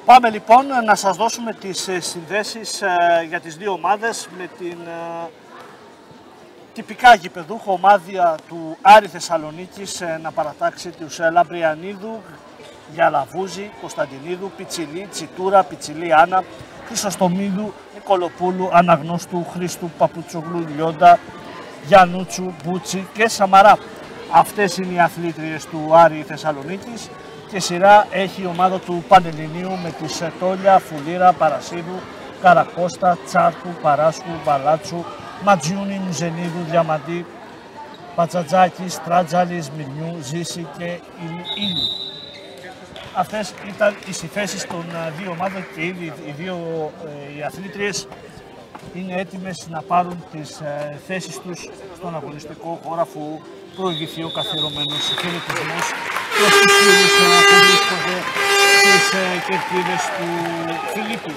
Πάμε λοιπόν να σας δώσουμε τις συνδέσεις για τις δύο ομάδες με την τυπικά γηπεδούχο ομάδια του Άρη Θεσσαλονίκης να παρατάξει τους Λαμπριανίδου, Γιαλαβούζη, Κωνσταντινίδου, Πιτσιλή, Τσιτούρα, Πιτσιλή Άννα, Χρυσοστομίδου, Νικολοπούλου, Αναγνώστου, Χρήστου, Παπουτσογλου, Λιόντα, Γιαννούτσου, Μπούτσι και Σαμαρά. Αυτές είναι οι αθλήτριες του Άρη Θεσσαλονίκης και σειρά έχει η ομάδα του Πανελληνίου με τις Τόλια, Φουλήρα, Παρασίδου, Καρακώστα, Τσάρκου, Παράσκου, Μπαλάτσου, Ματζιούνι, Μουζενίδου, Διαμαντή, Πατσατζάκη, Τράτζαλης, Μυρνιού, Ζήση και Ήλιου. Αυτές ήταν οι συνθέσεις των δύο ομάδων και ήδη οι αθλήτριες είναι έτοιμες να πάρουν τις θέσεις τους στον αγωνιστικό χώρο αφού προηγηθεί ο καθιερωμένος χαιρετισμός προς τους φίλους που βρίσκονται στις κερκίδες του Φιλίππου.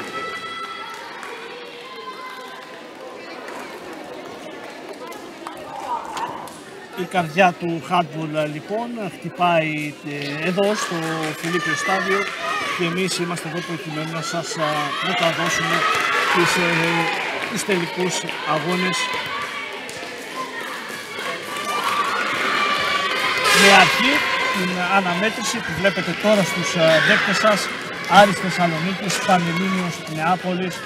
Η καρδιά του handball λοιπόν χτυπάει εδώ στο Φιλίππιο στάδιο και εμείς είμαστε εδώ προκειμένου να σας μεταδώσουμε τους τελικούς αγώνες με αρχή την αναμέτρηση που βλέπετε τώρα στους δέκτες σας. Άρης Θεσσαλονίκης, Πανελλήνιος Νεάπολης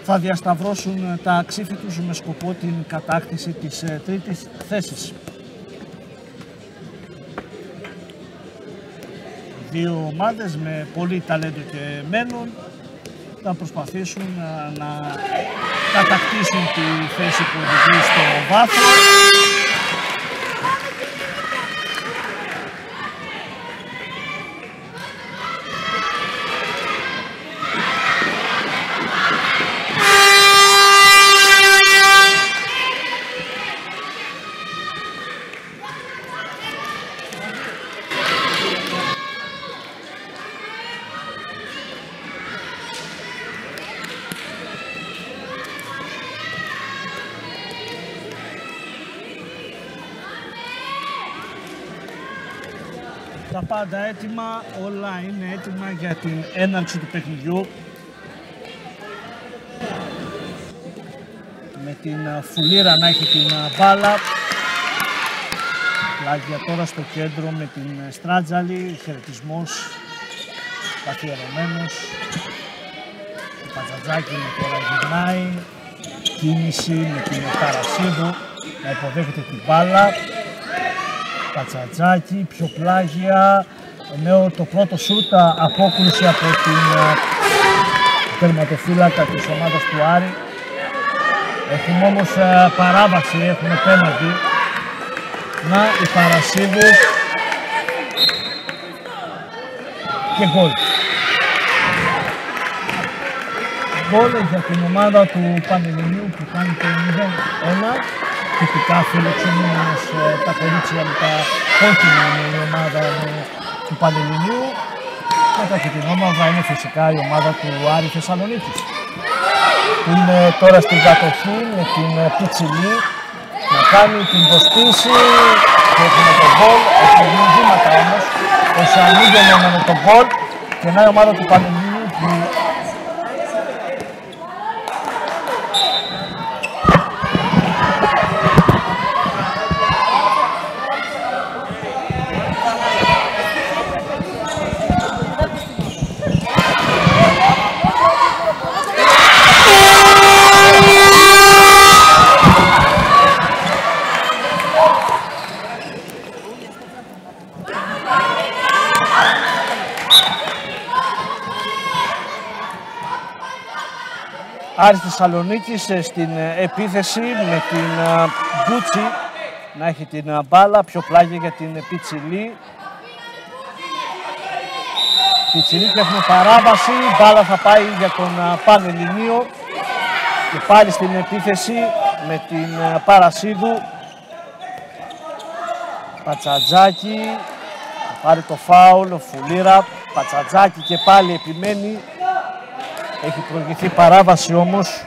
θα διασταυρώσουν τα αξίφη τους με σκοπό την κατάκτηση της τρίτης θέσης. Δύο ομάδες με πολύ ταλέντο και μέλλον θα προσπαθήσουν να κατακτήσουν τη θέση που οδηγεί στο βάθρο. Τα πάντα έτοιμα, όλα είναι έτοιμα για την έναρξη του παιχνιδιού. Με την Φουλήρα να έχει την μπάλα. Πλάγια τώρα στο κέντρο με την Στράτζαλη, χαιρετισμός καθιερωμένος. Το Πατζατζάκη τώρα γυρνάει, κίνηση με την Παρασίδου να υποδέχεται την μπάλα. Πατσατζάκη, πιο πλάγια, το πρώτο σούτ, απόκρουση από την τερματοφύλακα της ομάδας του Άρη. Έχουμε όμως παράβαση, έχουμε πέναλτι. Να, η Παρασίδου και γκολ. Γκολ για την ομάδα του Πανελληνίου που κάνει το 0-1. Τυπικά φιλοξενούμενος τα κορίτσια με τα κόκκινα είναι η ομάδα του Πανελληνίου. Μετά και την ομάδα είναι φυσικά η ομάδα του Άρη Θεσσαλονίκης. Είναι τώρα στην κατοχή με την Πιτσιλή να κάνει την προσποίηση και έχουμε τον γκολ. Έχουν βήματα όμως ώστε ανοίγει με τον γκολ και να η ομάδα του Πανελληνίου που Άρης Θεσσαλονίκης στην επίθεση με την Μπούτσι να έχει την μπάλα, πιο πλάγια για την Πιτσιλή. Πιτσιλή και έχουμε παράβαση, μπάλα θα πάει για τον Πανελληνίο και πάλι στην επίθεση με την Παρασίδου. Πατσατζάκη, θα πάρει το φάουλ, ο Φουλήρα, Πατσατζάκη και πάλι επιμένει. Έχει προηγηθεί παράβαση όμως.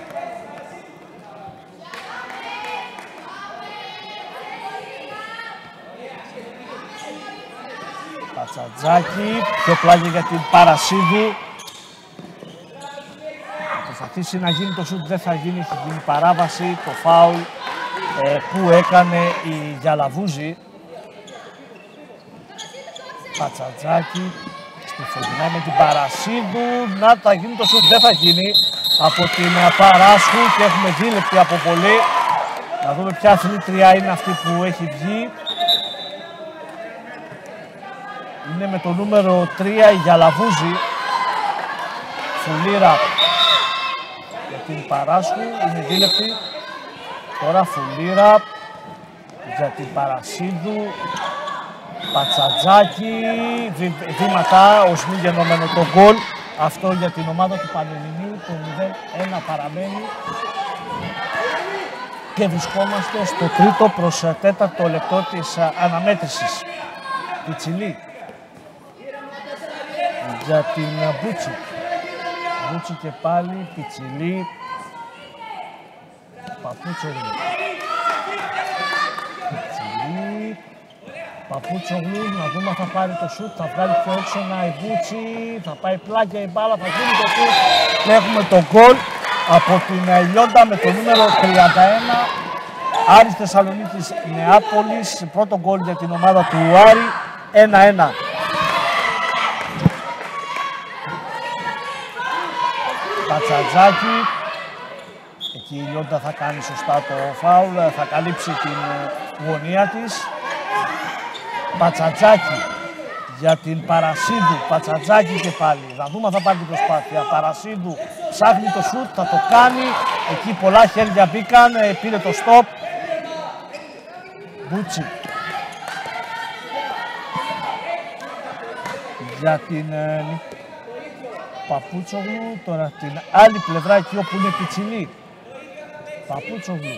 Πατσατζάκη, πιο πλάγια για την Παρασίδου. Θα προσπαθήσει να γίνει το σουτ, δεν θα γίνει, έχει γίνει παράβαση, το φάουλ που έκανε η Γιαλαβούζη. Πατσατζάκη, στη φωτεινά με την Παρασίδου, να θα γίνει το σουτ, δεν θα γίνει από την Παράσχου και έχουμε δίλεπτη αποβολή. Να δούμε ποια αθλήτρια είναι αυτή που έχει βγει. Είναι με το νούμερο 3 η Γιαλαβούζη. Φουλήρα για την Παράσχου, είναι δίλεπτη. Τώρα Φουλήρα για την Παρασίδου. Πατσατζάκη, βήματα ως μη γεννόμενο το γκολ. Αυτό για την ομάδα του Πανελληνίου, το 0-1 παραμένει. Και βρισκόμαστε στο τρίτο προς τέταρτο λεπτό της αναμέτρησης. Πιτσιλή για την Μπούτσι. Μπούτσι και πάλι, Πιτσιλή. Παπούτσογλου. Πιτσιλή. Παπούτσογλου, να δούμε αν θα πάρει το σουτ, θα βγάλει πιο έξωνα η Μπούτσι. Θα πάει πλάγια η μπάλα, θα γίνει το σουτ. Και έχουμε το γκολ από την Λιόντα με το νούμερο 31. Άρης Θεσσαλονίκης Νεάπολης, πρώτο γκολ για την ομάδα του Άρη, 1-1. Πατσατζάκη, εκεί η Λιόντα θα κάνει σωστά το φάουλ, θα καλύψει την γωνία της. Πατσατζάκη για την Παρασίδου, Πατσατζάκη και πάλι, θα δούμε αν θα πάρει την προσπάθεια. Παρασίδου ψάχνει το σουτ, θα το κάνει, εκεί πολλά χέρια μπήκαν, πήρε το στόπ. Μπούτσι για την Παπούτσογλου, τώρα την άλλη πλευρά εκεί όπου είναι Πιτσιλή. Παπούτσογλου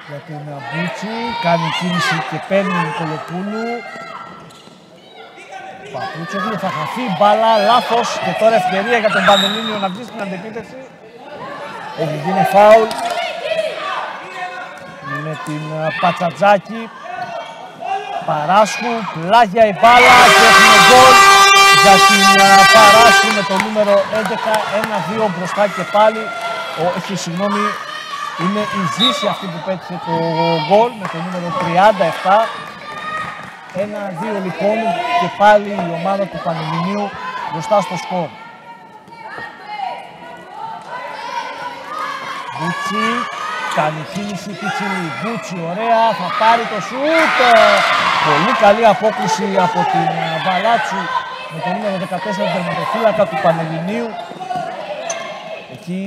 για την Μπούτσι, κάνει κίνηση και παίρνει Νικολοπούλου. Παπούτσογλου, θα χαθεί μπάλα, λάθος και τώρα ευκαιρία για τον Πανελλήνιο να βγει στην αντεπίθεση. Έχει γίνει φάουλ με την Πατσατζάκη. Παράσχου, πλάγια η μπάλα και έχουμε γκολ για την Παράσχου με το νούμερο 11, 1-2 μπροστά και πάλι. Συγγνώμη, είναι η Ζήση αυτή που πέτυχε το γκολ με το νούμερο 37. 1-2 λοιπόν και πάλι η ομάδα του Πανελληνίου μπροστά στο σκορ. Μπούτσι, κάνει κίνηση Πιτσιλή. Μπούτσι, ωραία, θα πάρει το σούτ. Πολύ καλή απόκριση από την Βαλάτσου με το νούμερο 14 τερματοφύλακα του Πανελληνίου. Εκεί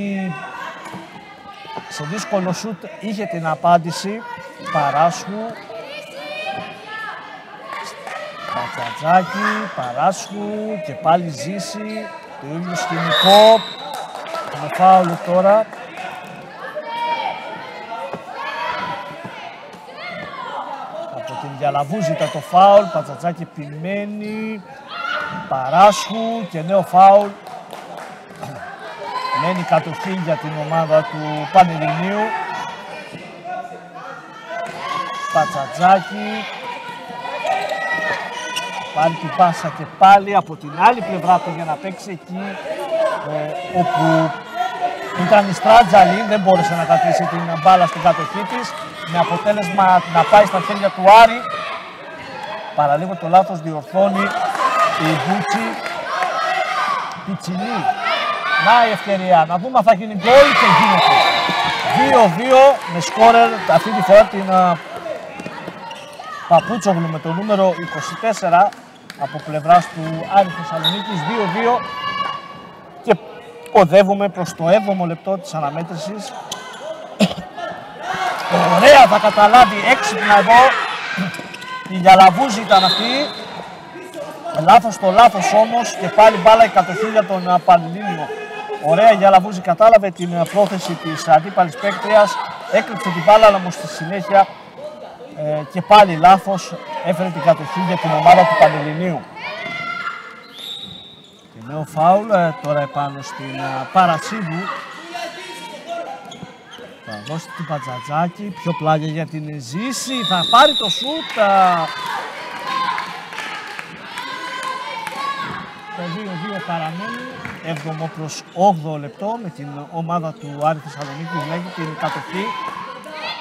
σε δύσκολο σούτ είχε την απάντηση. Παράσχου. Πατσατζάκη, Παράσχου και πάλι Ζήση. Το ίδιο σκηνικό. Με φάουλ τώρα. Γιαλαβούζη ήταν το φάουλ, Πατσατζάκη επιμένει, Παράσχου και νέο φάουλ. Μένει κατοχή για την ομάδα του Πανελληνίου. Πατσατζάκη, πάλι την πάσα και πάλι από την άλλη πλευρά του για να παίξει εκεί όπου ήταν η Στράτζαλη, δεν μπόρεσε να κρατήσει την μπάλα στην κατοχή της, με αποτέλεσμα να πάει στα χέρια του Άρη. Παραλίγο το λάθος διορθώνει η Μπούτσι. Πιτσιλή, να η ευκαιρία, να δούμε αν θα γίνει γκολ και γίνεται. 2-2 με σκόρερ αυτή τη φορά την Παπούτσογλου με το νούμερο 24 από πλευράς του Άρη Θεσσαλονίκης. 2-2 και οδεύουμε προς το 7ο λεπτό της αναμέτρησης. Ωραία, θα καταλάβει έξυπνα εδώ. Η Γιαλαβούζη ήταν αυτή. Λάθος το λάθος όμως και πάλι μπάλα η κατοχή για τον Πανελλήνιο. Ωραία, η Γιαλαβούζη κατάλαβε την πρόθεση της αντίπαλης παίκτριας. Έκλειψε την μπάλα, αλλά όμως στη συνέχεια και πάλι λάθος έφερε την κατοχή για την ομάδα του Πανελληνίου. Και νέο φάουλ τώρα επάνω στην Παρασίδου. Θα δώσει την Πατσατζάκη, πιο πλάγια για την Ζήση, θα πάρει το σούτ. Το 2-2 παραμένει, 7ο προς 8ο λεπτό με την ομάδα του Άρη Θεσσαλονίκη λέγει την κατοχή.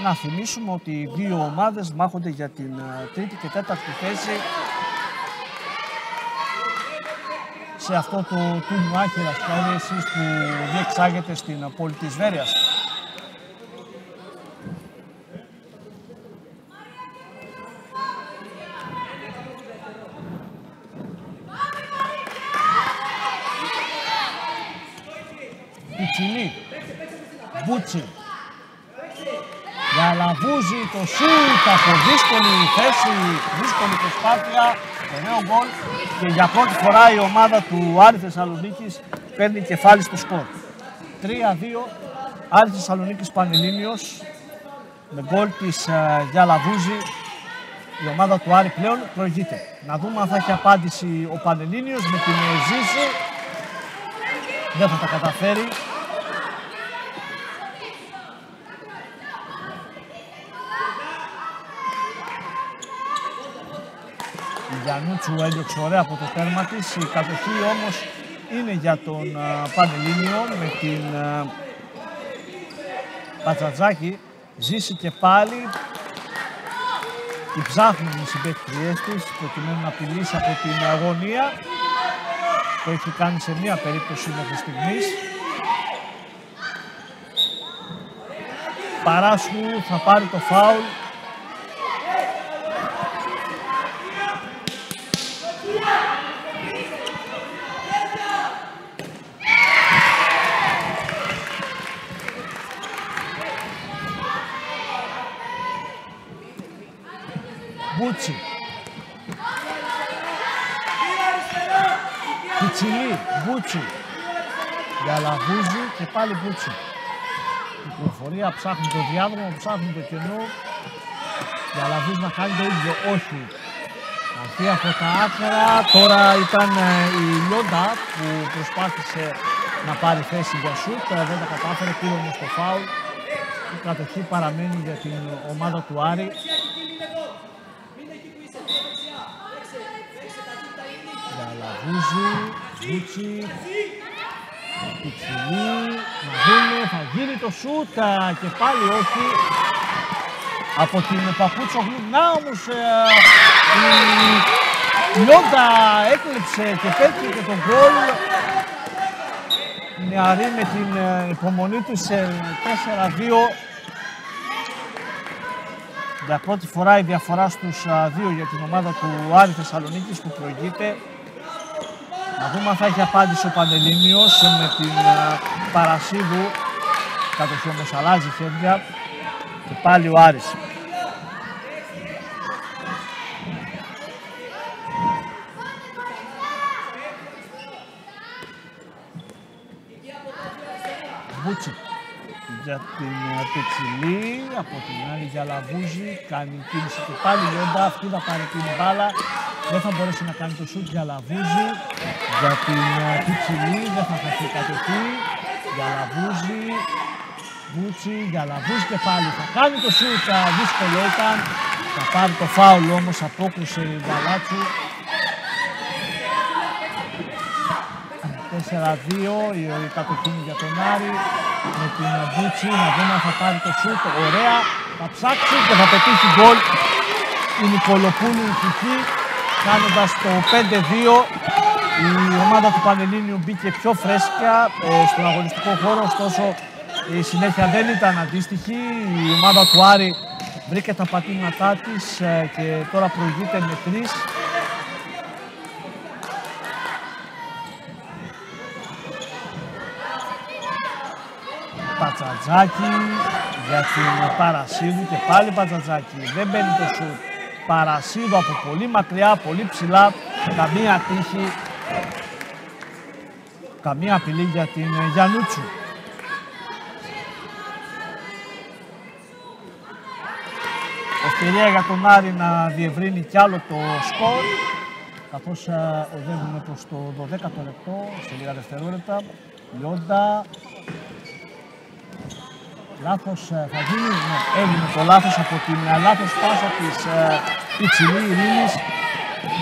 Να θυμίσουμε ότι οι δύο ομάδες μάχονται για την τρίτη και τέταρτη θέση σε αυτό το τουρνουά χειρασχέδεσης που διεξάγεται στην πόλη της Βέρειας. Πιτσιλή, Μπούτσι, Γιαλαβούζη, το σούτ από δύσκολη θέση, δύσκολη προσπάθεια, το νέο γκολ και για πρώτη φορά η ομάδα του Άρη Θεσσαλονίκης παίρνει κεφάλι στο σκορ. 3-2, Άρη Θεσσαλονίκης Πανελλήνιος με γκολ της Γιαλαβούζη. Η ομάδα του Άρη πλέον προηγείται. Να δούμε αν θα έχει απάντηση ο Πανελλήνιος με την Ζήση. Δεν θα τα καταφέρει. Η Γιαννούτσου έδιωξε ωραία από το τέρμα της. Η κατοχή όμως είναι για τον Πανελλήνιο με την Πατζατζάκη. Ζήσει και πάλι. Τη ψάχνουν οι συμπαίκτριές της προκειμένου να απειλήσει από την αγωνία. Το έχει κάνει σε μία περίπτωση μέχρι στιγμής. Παράσχου θα πάρει το φάουλ. Μπούτσι. Πιτσιλή, Μπούτσι. Γιαλαβούζη και πάλι Μπούτσι. Η πληροφορία ψάχνει το διάδρομο, ψάχνει το κενό. Γιαλαβούζη να κάνει το ίδιο, όχι. Αυτή από τα άκρα, τώρα ήταν η Λιόντα που προσπάθησε να πάρει θέση για σουτ, δεν τα κατάφερε, πήρε όμως το φάουλ. Η κατοχή παραμένει για την ομάδα του Άρη. Γιαλαβούζη, Μπούτσι, Πιτσιλή, να δούμε, θα γίνει το σούτ και πάλι όχι. Από την Παπούτσογλου, να όμως η Λιόντα έκλεψε και πέτυχε και τον γκολ. Η νεαρή με την υπομονή του σε 4-2. Για πρώτη φορά η διαφορά στους 2 για την ομάδα του Άρη Θεσσαλονίκης που προηγείται. Να δούμε αν θα έχει απάντηση ο Πανελλήνιος με την Παρασίδου. Κατοχή όμως αλλάζει χέρια και πάλι ο Άρης. Μπούτσι για την Πιτσιλή, από την άλλη Γιαλαβούζη, κάνει κίνηση και πάλι Λιόντα, αυτή θα πάρει την μπάλα. Δεν θα μπορέσει να κάνει το σούτ Γιαλαβούζη για την Πιτσιλή, δεν θα χαθεί κατοχή. Γιαλαβούζη, Μπούτσι, Γιαλαβούζη και πάλι θα κάνει το σούτ, δύσκολο ήταν. Θα πάρει το φάουλ όμως, απόκρουσε η Γαλάτσου. 4-2, η κατοχή για τον Άρη με την Μπούτσι, να δούμε αν θα πάρει το σούτ, ωραία, θα ψάξει και θα πετύχει γκολ η Νικολοπούλου εκεί, κάνοντας το 5-2. Η ομάδα του Πανελλήνιου μπήκε πιο φρέσκια στον αγωνιστικό χώρο, ωστόσο η συνέχεια δεν ήταν αντίστοιχη. Η ομάδα του Άρη βρήκε τα πατήματά της και τώρα προηγείται με 3. Πατζατζάκη για την Παρασίδου και πάλι Πατζατζάκη, δεν μπαίνει το σουτ. Παρασίδου από πολύ μακριά, πολύ ψηλά, καμία τύχη, καμία απειλή για την Γιαννούτσου. Ευκαιρία για τον Άρη να διευρύνει κι άλλο το σκορ, καθώς οδεύουμε προς το 12ο λεπτό, σε λίγα δευτερόλεπτα. Λιόντα. Λάθος θα γίνει, ναι, έγινε το λάθος από την λάθος πάσα της Πιτσιλή Ειρήνης.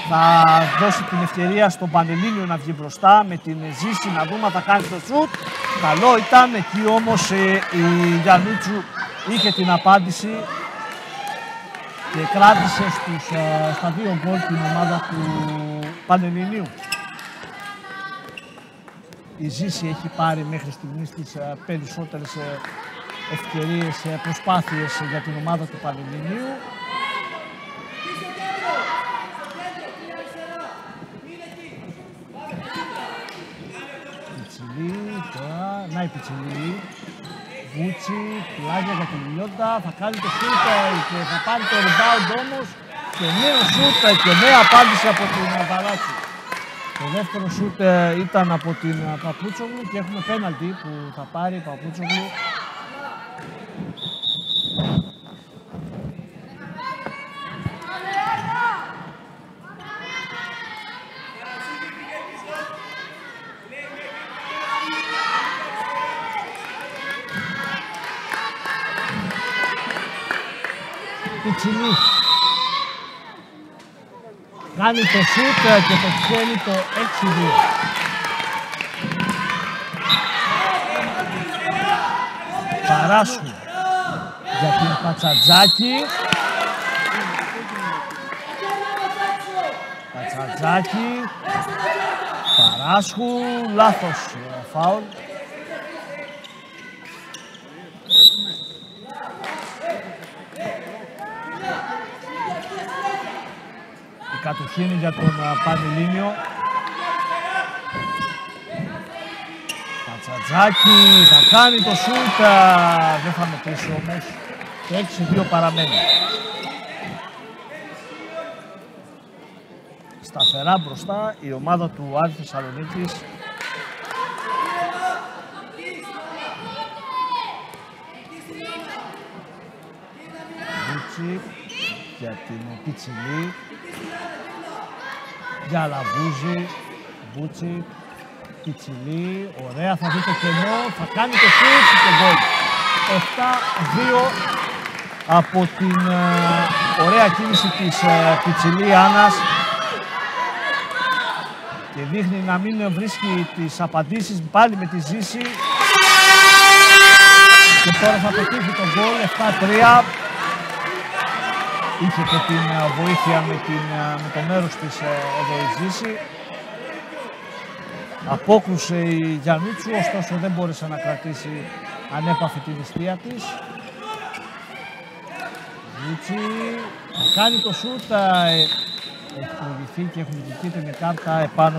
Θα δώσει την ευκαιρία στον Πανελλήνιο να βγει μπροστά με την Ζήση, να δούμε αν θα κάνει το σουτ. Καλό ήταν, εκεί όμως η Γιαννούτσου είχε την απάντηση και κράτησε στα 2 γκολ την ομάδα του Πανελληνίου. Η Ζήση έχει πάρει μέχρι στιγμής τις περισσότερες ευκαιρίες, προσπάθειες για την ομάδα του Πανελληνίου. Πιτσιλή, τώρα, να η Πιτσιλή. Βούτσι, πλάγια για την Λιόντα, θα κάνει το σούτ και θα πάρει το rebound όμως και νέο σούτ και νέα απάντηση από την Βαλάτσι. Το δεύτερο σούτ ήταν από την Παπούτσογλου και έχουμε πέναλτι που θα πάρει η Παπούτσογλου. Πιτσιλή κάνει το σούτ και το πιένει το 6-2. Παράσχου για την Πατσατζάκη. Πατσατζάκη. Παράσχου. Λάθος φάουλ. Κατοχή είναι για τον Πανελλήνιο. Πατσατζάκη θα κάνει το σούτ, δεν θα μετρήσει όμως. Το 6-2 παραμένει. Σταθερά μπροστά η ομάδα του Άρη Θεσσαλονίκης. Βούτσι για την Πιτσιλή. Για Λαβούζη, Βούτσι, Πιτσιλή, ωραία, θα δει το κενό, θα κάνει το σούτ και γκολ. 7-2 από την ωραία κίνηση της Πιτσιλή Άννας και δείχνει να μην βρίσκει τις απαντήσεις πάλι με τη Ζήση και τώρα θα πετύχει το γκολ. 7-3. Είχε και την βοήθεια με το μέρος της εδώ η Ζήση. Απόκρουσε η Γιαννούτσου, ωστόσο δεν μπόρεσε να κρατήσει ανέπαφη την ιστία της. Ζήση θα κάνει το σούτ, έχει προηγηθεί και έχουν δικηθεί την κάρτα επάνω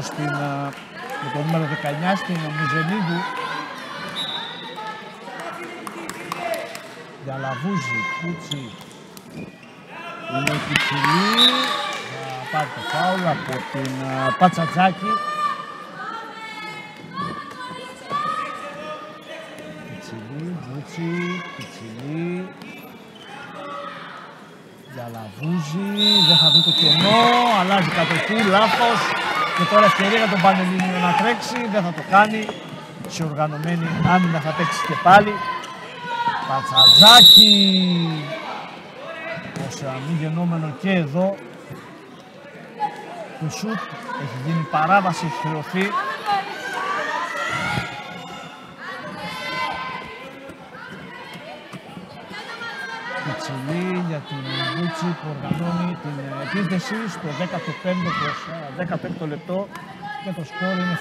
με το νούμερο 19 στην Μουζενίδου. Για Λαβούζη, Κούτσι. Είναι η Πιτσιλή, θα πάρει το φάουλ από την Πατσατζάκη. Πιτσιλή, Βούτσι, Πιτσιλή. Για Λαβούζη, δεν θα δει το κενό, αλλάζει κατοχή, λάθος. Και τώρα ευκαιρία για τον Πανελλήνιο να τρέξει, δεν θα το κάνει. Σε οργανωμένη άμυνα θα παίξει και πάλι. Πατσατζάκη. Ως μη γεννόμενο και εδώ. Το σουτ έχει γίνει παράβαση, έχει χρεωθεί. Πιτσιλή για την Βούτσι που οργανώνει την επίθεση στο 15ο λεπτό και το σκόρ είναι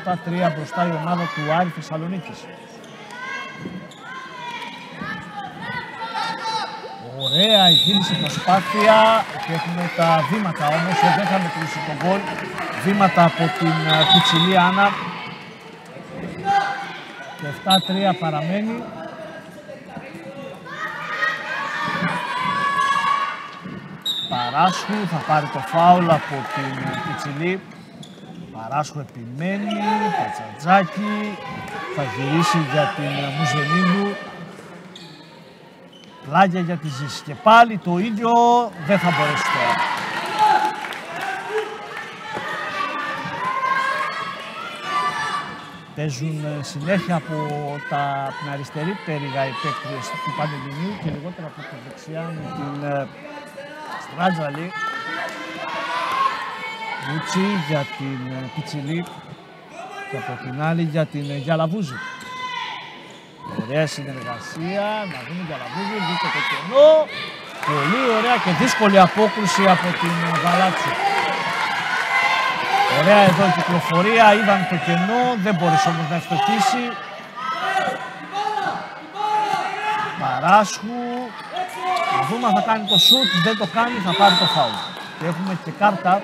7-3 μπροστά η ομάδα του Άρη Θεσσαλονίκης. Ωραία η κίνηση, προσπάθεια και έχουμε τα βήματα όμως, δεν θα μετρήσει τον γκολ. Βήματα από την Πιτσιλή Άννα και 7-3 παραμένει. Παράσχου θα πάρει το φάουλ από την Πιτσιλή. Παράσχου επιμένει, Πατσατζάκη θα γυρίσει για την Μουζενίδου. Πλάγια για τη Ζήση και πάλι το ίδιο, δεν θα μπορέσει τώρα. Παίζουν συνέχεια από την αριστερή πτέρυγα οι παίκτες του Πανελληνίου και λιγότερα από τη δεξιά με την Στράτζαλη. Μπούτσι για την Πιτσιλή και από την άλλη για την Γιαλαβούζη. Ωραία συνεργασία, να δούμε Γιαλαβούζη, βγήκε το κενό. Πολύ ωραία και δύσκολη απόκρουση από την Βαλάτσου. Ωραία εδώ η κυκλοφορία, είδαν το κενό, δεν μπόρεσε όμως να ευστοχίσει. Παράσχου, να δούμε αν θα κάνει το σουτ, δεν το κάνει, θα πάρει το φάουλ. Και έχουμε και κάρτα,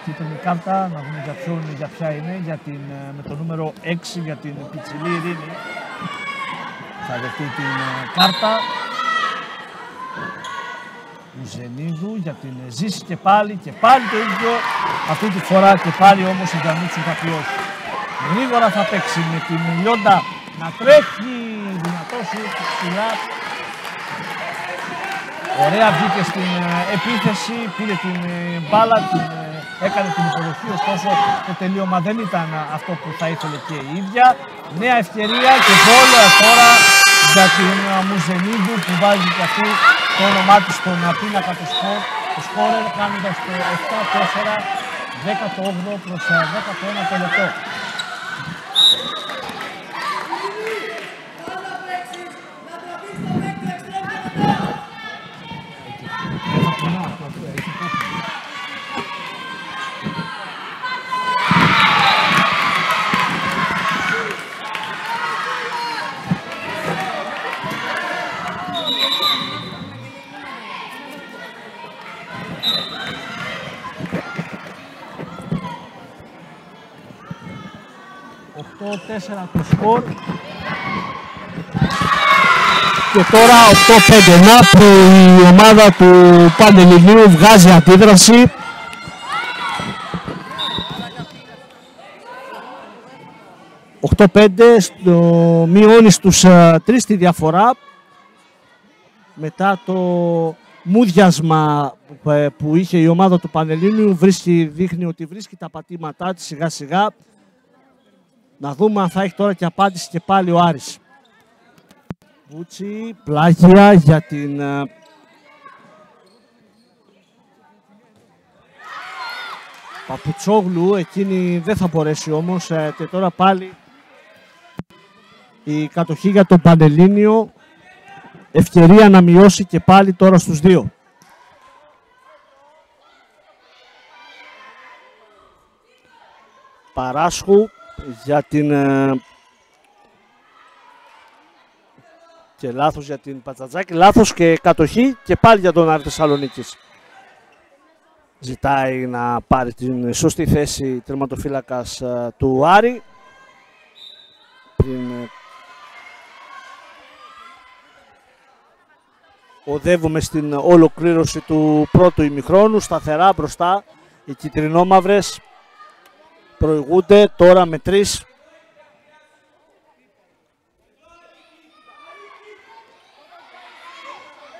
κίτρινη κάρτα, να δούμε για ποια είναι, με το νούμερο 6 για την Πιτσιλή Ειρήνη. Θα δεχτεί την κάρτα. Ουζενίδου για την Ζήση και πάλι το ίδιο. Αυτή τη φορά και πάλι όμως η Γιαννούτσου θα πιώσει. Γρήγορα θα παίξει με την Λιόντα να τρέχει δυνατός ψηλά. Ωραία βγήκε στην επίθεση, πήρε την μπάλα, έκανε την υποδοχή, ωστόσο το τελείωμα δεν ήταν αυτό που θα ήθελε και η ίδια. Νέα ευκαιρία και βόλεα τώρα για την Μουζενίδου που βάζει και αυτή το όνομά της στον πίνακα του σκόρερ, κάνοντας το 7-4, 18 προς 11ο λεπτό. Το σκορ και τώρα 8-5, να που η ομάδα του Πανελληνίου βγάζει αντίδραση. Μειώνει στους 3 τη διαφορά μετά το μούδιασμα που είχε η ομάδα του Πανελληνίου. Δείχνει ότι βρίσκει τα πατήματά της σιγά σιγά. Να δούμε αν θα έχει τώρα και απάντηση και πάλι ο Άρης. Μπούτσι, πλάγια για την Παπουτσόγλου, εκείνη δεν θα μπορέσει όμως και τώρα πάλι η κατοχή για τον Πανελλήνιο, ευκαιρία να μειώσει και πάλι τώρα στους 2. Παράσχου για την και λάθος για την Πατσατζάκη, λάθος και κατοχή και πάλι για τον Άρη Θεσσαλονίκης. Ζητάει να πάρει την σωστή θέση τερματοφύλακας του Άρη. Οδεύουμε στην ολοκλήρωση του πρώτου ημιχρόνου, σταθερά μπροστά οι κυτρινόμαυρες προηγούνται τώρα με 3.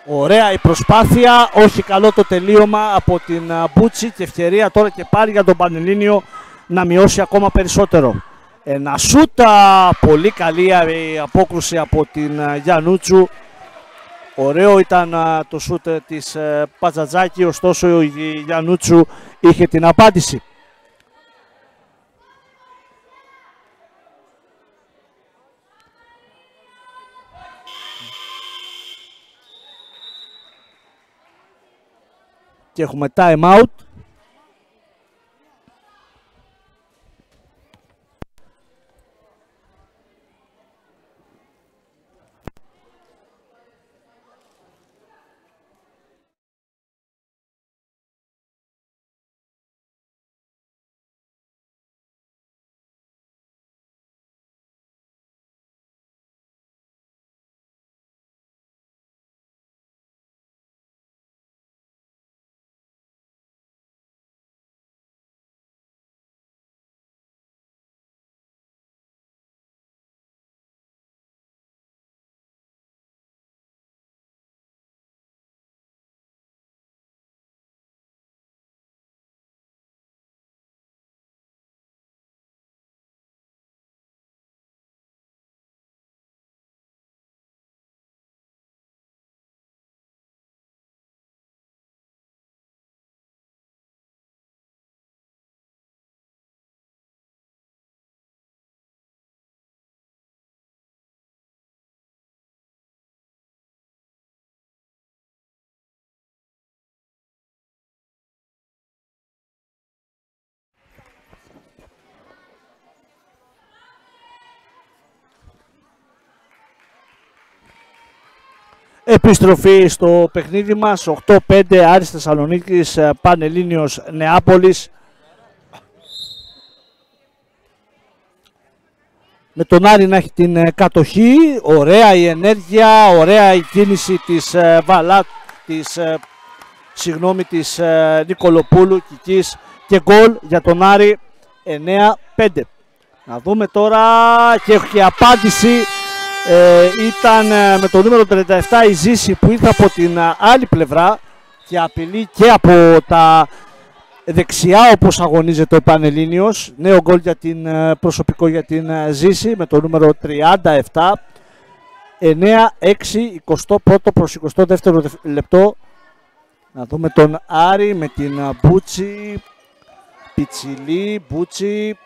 Ωραία η προσπάθεια, όχι καλό το τελείωμα από την Μπούτσι και ευκαιρία τώρα και πάλι για τον Πανελλήνιο να μειώσει ακόμα περισσότερο. Ένα σούτα, πολύ καλή η απόκρουση από την Γιαννούτσου. Ωραίο ήταν το σούτ της Πατζατζάκη, ωστόσο η Γιαννούτσου είχε την απάντηση. Και έχουμε time out. Επιστροφή στο παιχνίδι μας, 8-5 Άρης Θεσσαλονίκης, Πανελλήνιος Νεάπολης. Με τον Άρη να έχει την κατοχή, ωραία η ενέργεια, ωραία η κίνηση της της Νικολοπούλου, Κικής και γκολ για τον Άρη, 9-5. Να δούμε τώρα και έχει και απάντηση. Ήταν με το νούμερο 37 η Ζήση που ήρθε από την άλλη πλευρά και απειλεί και από τα δεξιά όπως αγωνίζεται ο Πανελλήνιος. Νέο γκολ για την προσωπικό για την Ζήση με το νούμερο 37. 9-6, 21ο προς 22ο λεπτό. Να δούμε τον Άρη με την Μπούτσι, Πιτσιλή, Μπούτσι.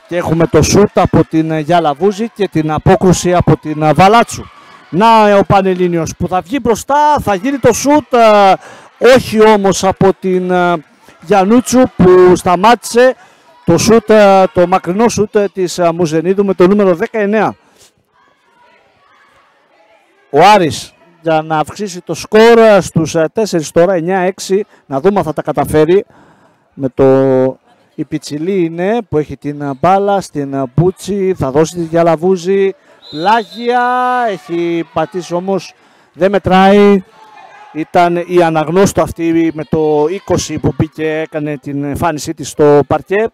Και έχουμε το σούτ από την Γιαλαβούζη και την απόκρουση από την Βαλάτσου. Να ο Πανελλήνιος που θα βγει μπροστά, θα γίνει το σούτ, όχι όμως από την Γιαννούτσου που σταμάτησε το σούτ, το μακρινό σούτ της Μουζενίδου με το νούμερο 19. Ο Άρης για να αυξήσει το σκορ στους 4 τώρα, 9-6, να δούμε αν θα τα καταφέρει με το... Η Πιτσιλή είναι που έχει την μπάλα στην Μπούτσι, θα δώσει τη Γιαλαβούζη, πλάγια, έχει πατήσει όμως, δεν μετράει. Ήταν η Αναγνώστου αυτή με το 20 που μπήκε, έκανε την εμφάνισή της στο παρκέ.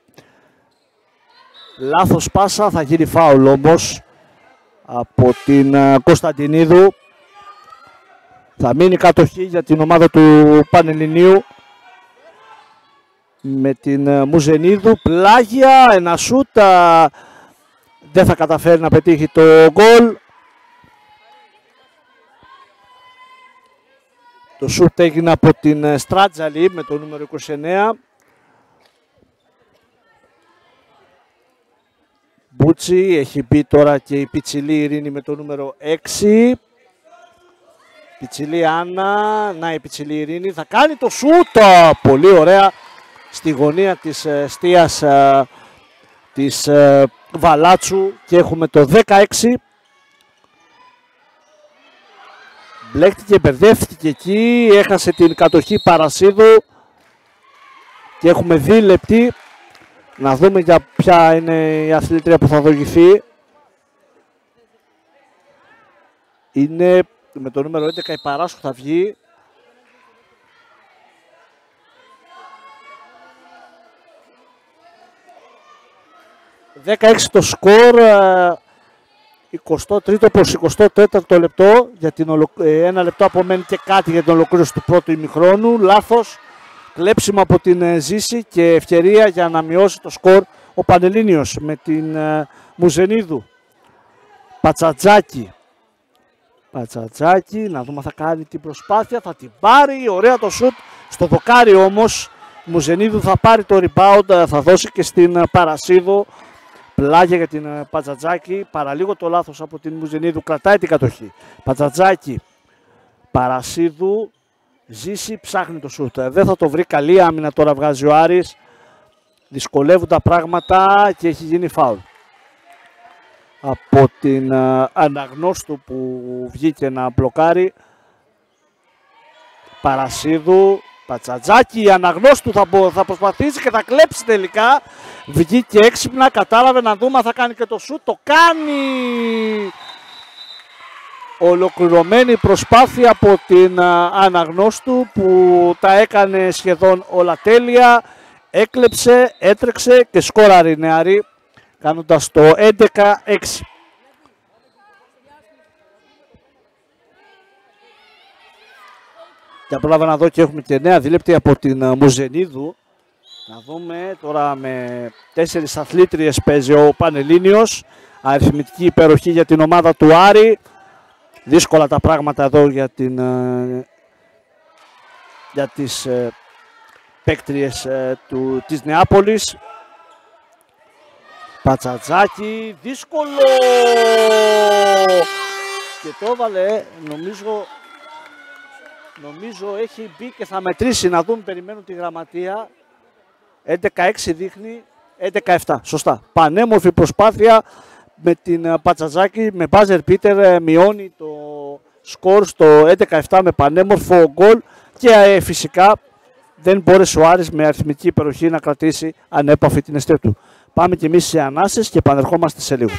Λάθος πάσα, θα γίνει φάουλ όμως από την Κωνσταντινίδου. Θα μείνει κατοχή για την ομάδα του Πανελληνίου. Με την Μουζενίδου, πλάγια, ένα σούτ, δεν θα καταφέρει να πετύχει το γκολ. Το σούτ έγινε από την Στράτζαλη με το νούμερο 29. Μπούτσι, έχει μπει τώρα και η Πιτσιλή Ειρήνη με το νούμερο 6. Πιτσιλή Άννα, να η Πιτσιλή Ειρήνη, θα κάνει το σούτ, πολύ ωραία. Στη γωνία της εστίας της Βαλάτσου και έχουμε το 16. Μπλέχτηκε, μπερδεύτηκε εκεί, έχασε την κατοχή Παρασίδου και έχουμε 2 λεπτοί. Να δούμε για ποια είναι η αθλήτρια που θα δογηθεί. Είναι με το νούμερο 11 η Παράσχου θα βγει. 16 το σκορ, 23ο προς 24ο λεπτό, για την ένα λεπτό απομένει και κάτι για την ολοκλήρωση του πρώτου ημιχρόνου. Λάθος, κλέψιμο από την Ζήση και ευκαιρία για να μειώσει το σκορ ο Πανελλήνιος με την Μουζενίδου. Πατσατζάκη, να δούμε αν θα κάνει την προσπάθεια, θα την πάρει, ωραία το σουτ στο δοκάρι όμως. Μουζενίδου θα πάρει το rebound, θα δώσει και στην Παρασίδου. Πλάγια για την Πατζατζάκη, παραλίγο το λάθος από την Μουζενίδου, κρατάει την κατοχή. Πατζατζάκη, Παρασίδου, Ζήση, ψάχνει το σούτ. Δεν θα το βρει, καλή άμυνα τώρα βγάζει ο Άρης. Δυσκολεύουν τα πράγματα και έχει γίνει φάουλ. Από την Αναγνώστου που βγήκε να μπλοκάρει. Παρασίδου, Πατσατζάκη, η Αναγνώστου θα προσπαθήσει και θα κλέψει τελικά. Βγήκε έξυπνα, κατάλαβε, να δούμε αν θα κάνει και το σούτ. Το κάνει! Ολοκληρωμένη προσπάθεια από την Αναγνώστου που τα έκανε σχεδόν όλα τέλεια. Έκλεψε, έτρεξε και σκόραρε η νεαρή, κάνοντας το 11-6. Και πρόλαβα να δω και έχουμε και νέα δίλεπτη από την Μουζενίδου. Να δούμε τώρα με 4 αθλήτριες παίζει ο Πανελλήνιος. Αριθμητική υπεροχή για την ομάδα του Άρη. Δύσκολα τα πράγματα εδώ για τις παίκτριες της Νεάπολης. Πατσατζάκη, δύσκολο! Και το έβαλε, νομίζω έχει μπει και θα μετρήσει, να δούμε, περιμένουν τη γραμματεία. 11-6 δείχνει, 11-7, σωστά. Πανέμορφη προσπάθεια, με την Πατσατζάκη, με μπάζερ Πίτερ, μειώνει το σκορ στο 11-7 με πανέμορφο γκολ και φυσικά δεν μπόρεσε ο Άρης με αριθμητική υπεροχή να κρατήσει ανέπαφη την αιστεία του. Πάμε κι εμείς σε ανάσες και επανερχόμαστε σε λίγο.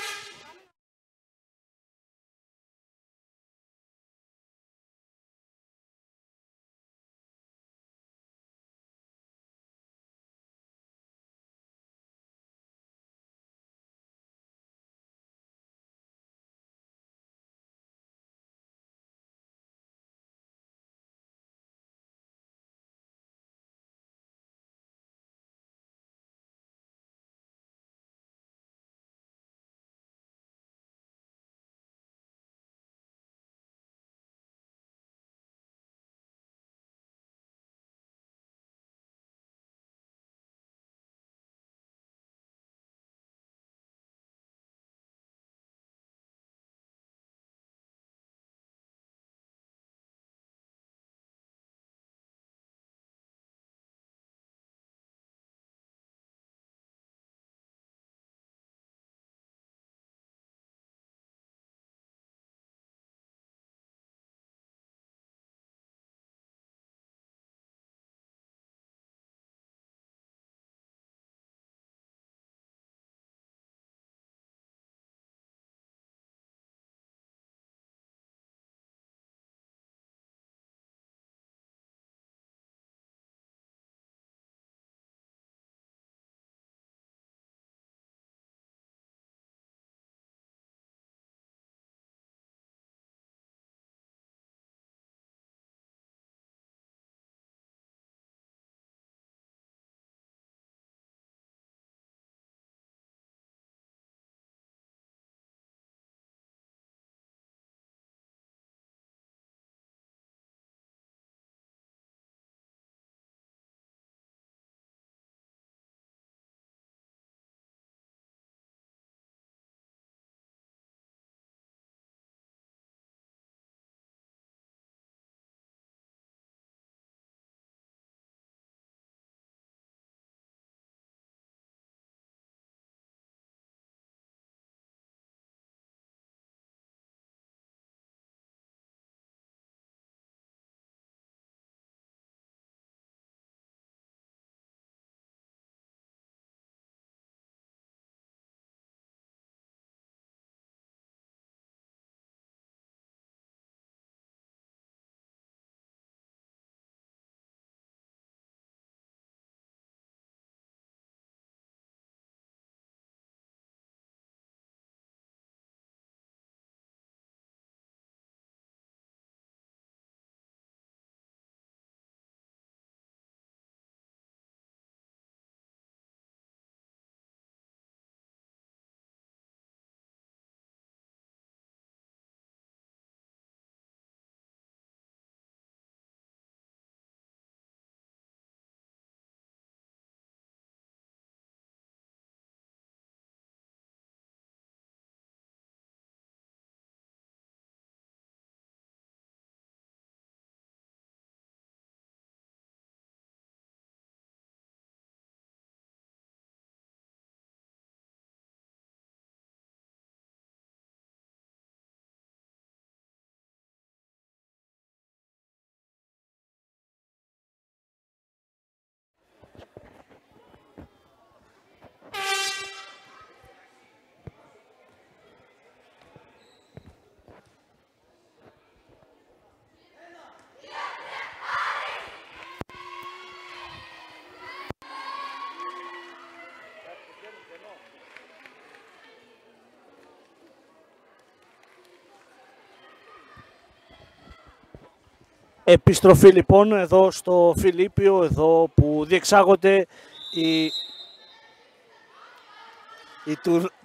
Επιστροφή λοιπόν εδώ στο Φιλίππιο, εδώ που διεξάγονται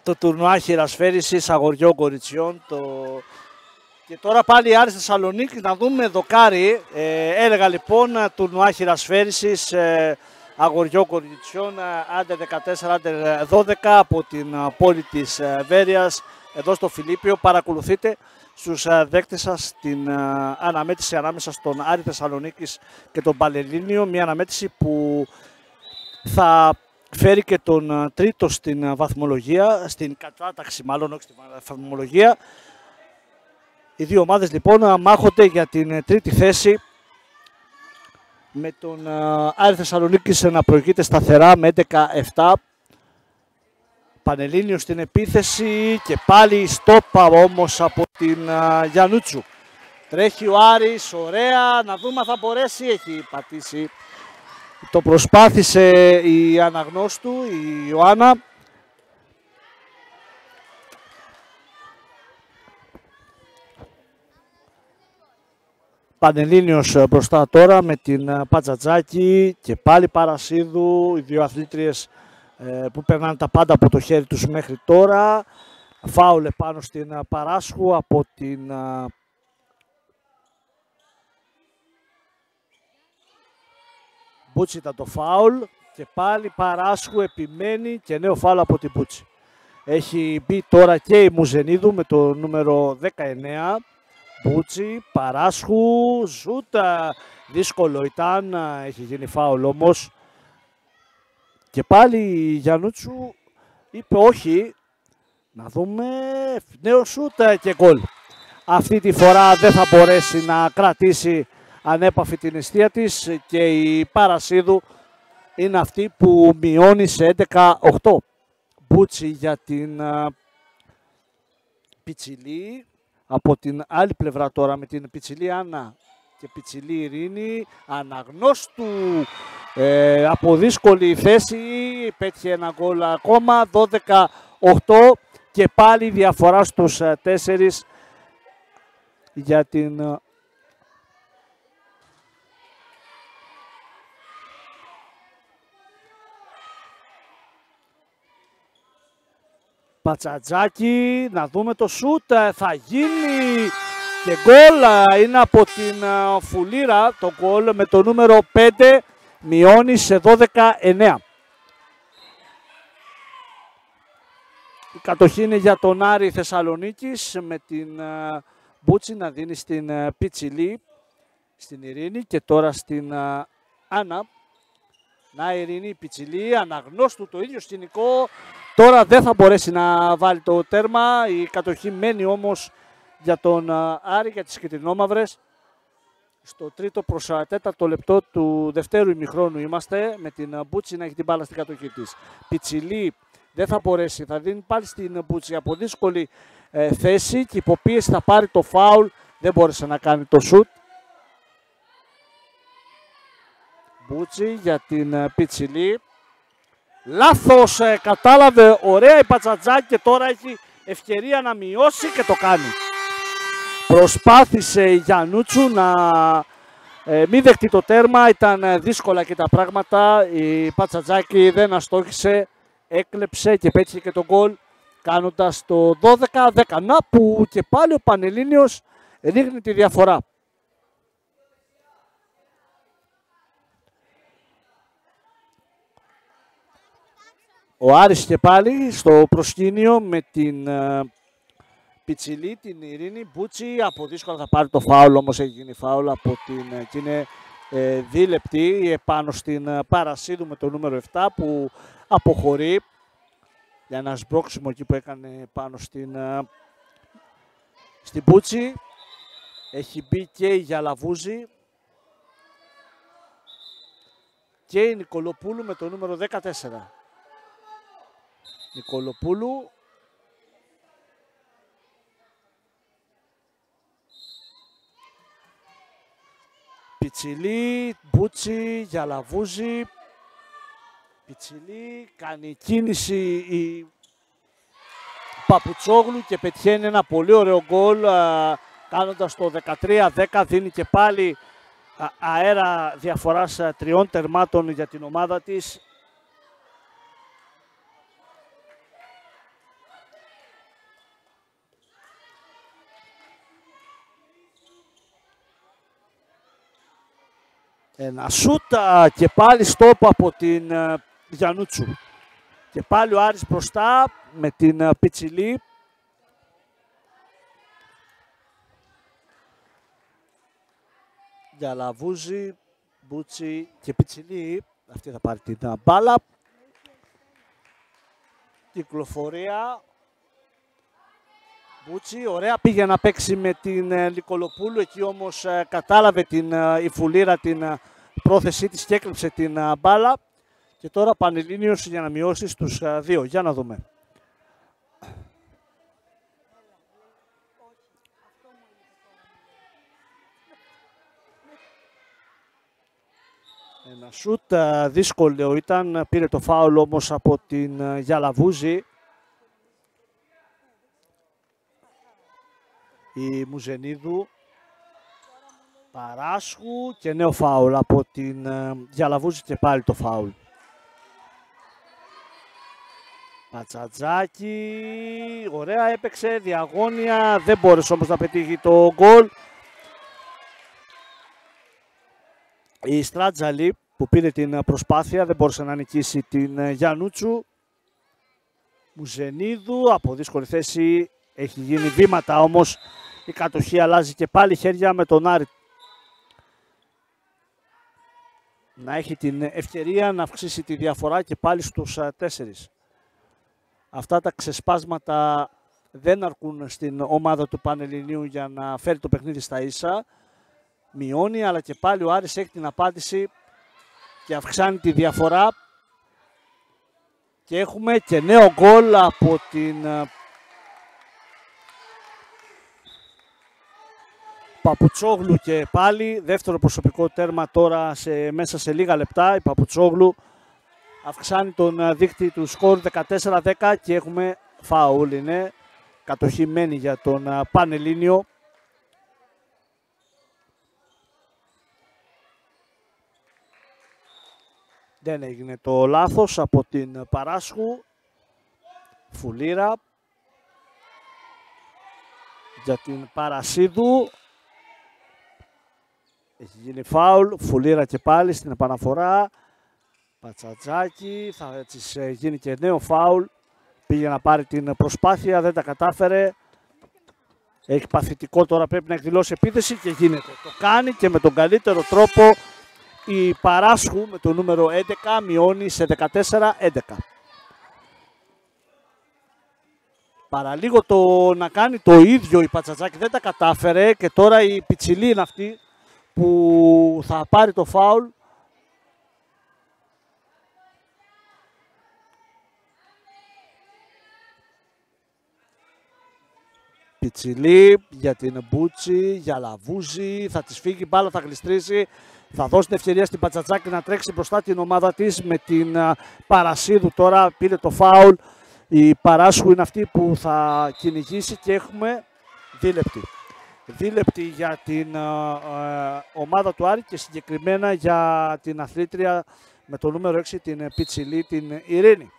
το τουρνουά χειρασφαίρισης αγοριών κοριτσιών. Και τώρα πάλι η Άρης Θεσσαλονίκη, να δούμε δοκάρι. Έλεγα λοιπόν τουρνουά χειρασφαίρισης αγοριών κοριτσιών, άντερ 14, άντερ 12 από την πόλη της Βέρειας, εδώ στο Φιλίππιο. Παρακολουθείτε στους δέκτες σας την αναμέτρηση ανάμεσα στον Άρη Θεσσαλονίκης και τον Πανελλήνιο. Μια αναμέτρηση που θα φέρει και τον τρίτο στην βαθμολογία, στην κατάταξη μάλλον, όχι στη βαθμολογία. Οι δύο ομάδες λοιπόν μάχονται για την τρίτη θέση, με τον Άρη Θεσσαλονίκης να προηγείται σταθερά με 11-7. Πανελλήνιος στην επίθεση και πάλι στόπα όμως από την Γιαννούτσου. Τρέχει ο Άρης, ωραία, να δούμε αν θα μπορέσει, έχει πατήσει. Το προσπάθησε η αναγνώστου, η Ιωάννα. Πανελλήνιος μπροστά τώρα με την Πατζατζάκη και πάλι Παρασίδου, οι δύο αθλήτριες που περνάνε τα πάντα από το χέρι τους μέχρι τώρα. Φάουλ πάνω στην Παράσχου από την Μπούτσι, ήταν το φάουλ και πάλι Παράσχου επιμένει και νέο φάουλ από την Μπούτσι. Έχει μπει τώρα και η Μουζενίδου με το νούμερο 19. Μπούτσι, Παράσχου, ζούτα, δύσκολο ήταν, έχει γίνει φάουλ όμως. Και πάλι η Γιαννούτσου είπε όχι, να δούμε, νέο σούτα και γκολ. Αυτή τη φορά δεν θα μπορέσει να κρατήσει ανέπαφη την αιστεία της και η Παρασίδου είναι αυτή που μειώνει σε 11-8. Μπούτσι για την Πιτσιλή. Από την άλλη πλευρά τώρα με την Πιτσιλή Άννα και Πιτσιλή Ειρήνη. Αναγνώστου από δύσκολη θέση, πέτυχε ένα γκολ ακόμα, 12-8 και πάλι διαφορά στους 4 για την Πατσατζάκη. Να δούμε το σούτ, θα γίνει και γκολ, είναι από την Φουλήρα το γκολ με το νούμερο 5, μειώνει σε 12-9. Η κατοχή είναι για τον Άρη Θεσσαλονίκης με την Μπούτσι να δίνει στην Πιτσιλή, στην Ειρήνη και τώρα στην Άννα. Να Ειρήνη, Πιτσιλή, αναγνώστου το ίδιο σκηνικό. Τώρα δεν θα μπορέσει να βάλει το τέρμα, η κατοχή μένει όμως για τον Άρη, για τις κυτρινόμαυρες. Στο τρίτο προς τέταρτο λεπτό του δευτέρου ημιχρόνου είμαστε, με την Μπούτσι να έχει την μπάλα στην κατοχή της. Πιτσιλή δεν θα μπορέσει, θα δίνει πάλι στην Μπούτσι από δύσκολη θέση και υποπίεση θα πάρει το φάουλ, δεν μπόρεσε να κάνει το σουτ. Μπούτσι για την Πιτσιλή. Λάθος, κατάλαβε ωραία η Πατσατζάκη και τώρα έχει ευκαιρία να μειώσει και το κάνει. Προσπάθησε η Γιαννούτσου να μην δεχτεί το τέρμα, ήταν δύσκολα και τα πράγματα. Η Πατσατζάκη δεν αστόχησε, έκλεψε και πέτυχε και το γκολ κάνοντας το 12-10. Να που και πάλι ο Πανελλήνιος ρίχνει τη διαφορά. Ο Άρης και πάλι στο προσκήνιο με την Πιτσιλή, την Ειρήνη. Μπούτσι από δύσκολα θα πάρει το φάουλ, όμως έχει γίνει φάουλ από την και είναι δίλεπτη επάνω στην Παρασίδου με το νούμερο 7 που αποχωρεί για ένα σμπρώξιμο εκεί που έκανε πάνω στην Μπούτσι. Έχει μπει και η Γιαλαβούζη και η Νικολοπούλου με το νούμερο 14. Νικολοπούλου. Πιτσιλή, Μπούτσι, Γιαλαβούζη. Πιτσιλή, κάνει κίνηση η Παπουτσόγλου και πετυχαίνει ένα πολύ ωραίο γκολ κάνοντας το 13-10, δίνει και πάλι αέρα διαφοράς 3 τερμάτων για την ομάδα της. Ένα σούτα και πάλι στόπ από την Γιαννούτσου. Και πάλι ο Άρης μπροστά με την Πιτσιλή. Γιαλαβούζη, Μπούτσι και Πιτσιλή. Αυτή θα πάρει την μπάλα. Κυκλοφορία. Μπούτσι, ωραία, πήγε να παίξει με την Νικολοπούλου, εκεί όμως κατάλαβε η Φουλήρα την πρόθεσή της και έκλεψε την μπάλα. Και τώρα Πανελλήνιος για να μειώσει στους 2. Για να δούμε. Ένα σούτ δύσκολο ήταν, πήρε το φάουλ όμως από την Γιαλαβούζη. Η Μουζενίδου. Παράσχου και νέο φάουλ από την Γιαλαβούζη και πάλι το φάουλ. Πατσατζάκη, ωραία έπαιξε, διαγώνια, δεν μπόρεσε όμως να πετύχει το γκολ. Η Στράτζαλη που πήρε την προσπάθεια δεν μπόρεσε να νικήσει την Γιαννούτσου. Μουζενίδου από δύσκολη θέση, έχει γίνει βήματα όμως η κατοχή αλλάζει και πάλι χέρια με τον Άρη. Να έχει την ευκαιρία να αυξήσει τη διαφορά και πάλι στους 4. Αυτά τα ξεσπάσματα δεν αρκούν στην ομάδα του Πανελληνίου για να φέρει το παιχνίδι στα ίσα. Μειώνει, αλλά και πάλι ο Άρης έχει την απάντηση και αυξάνει τη διαφορά. Και έχουμε και νέο γκολ από την Παπουτσόγλου και πάλι. Δεύτερο προσωπικό τέρμα τώρα μέσα σε λίγα λεπτά. Η Παπουτσόγλου αυξάνει τον δείκτη του σκορ 14-10 και έχουμε φάουλ. Είναι κατοχημένη για τον Πανελλήνιο. Δεν έγινε το λάθος από την Παράσχου. Φουλήρα για την Παρασίδου. Έχει γίνει φάουλ. Φουλήρα και πάλι στην επαναφορά. Πατσατζάκη. Θα της γίνει και νέο φάουλ. Πήγε να πάρει την προσπάθεια. Δεν τα κατάφερε. Έχει παθητικό τώρα. Πρέπει να εκδηλώσει επίθεση και γίνεται. Το κάνει και με τον καλύτερο τρόπο. Η Παράσχου με το νούμερο 11 μειώνει σε 14-11. Παραλίγο το να κάνει το ίδιο η Πατσατζάκη δεν τα κατάφερε και τώρα η Πιτσιλή είναι αυτή που θα πάρει το φάουλ. Πιτσιλή για την Μπούτσι, για Λαβούζη, θα της φύγει μπάλα, θα γλιστρήσει. Θα δώσει την ευκαιρία στην Πατσατζάκη να τρέξει μπροστά την ομάδα της με την Παρασίδου. Τώρα πήρε το φάουλ. Η Παράσχου είναι αυτή που θα κυνηγήσει και έχουμε δίλεπτη. Δίλεπτη για την ομάδα του Άρη και συγκεκριμένα για την αθλήτρια με το νούμερο 6, την Πιτσιλή, την Ειρήνη.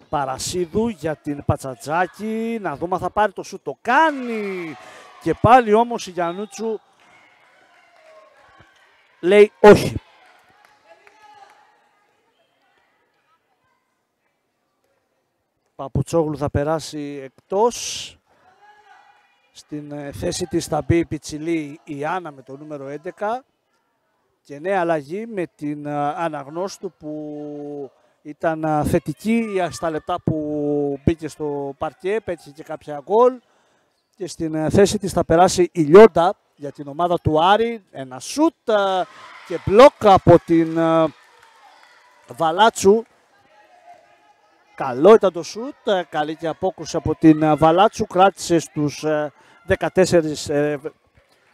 Παρασίδου για την Πατσατζάκη. Να δούμε αν θα πάρει το σούτ. Το κάνει! Και πάλι όμως η Γιαννούτσου λέει όχι. Παπουτσόγλου θα περάσει εκτός. Στην θέση της θα μπει η Πιτσιλή η Άννα με το νούμερο 11. Και νέα αλλαγή με την Αναγνώστου που ήταν θετική στα λεπτά που μπήκε στο παρκέ, πέτυχε και κάποια γκολ. Και στην θέση της θα περάσει η Λιόντα για την ομάδα του Άρη. Ένα σούτ και μπλοκ από την Βαλάτσου. Καλό ήταν το σούτ, καλή και απόκρουση από την Βαλάτσου. Κράτησε στους 14,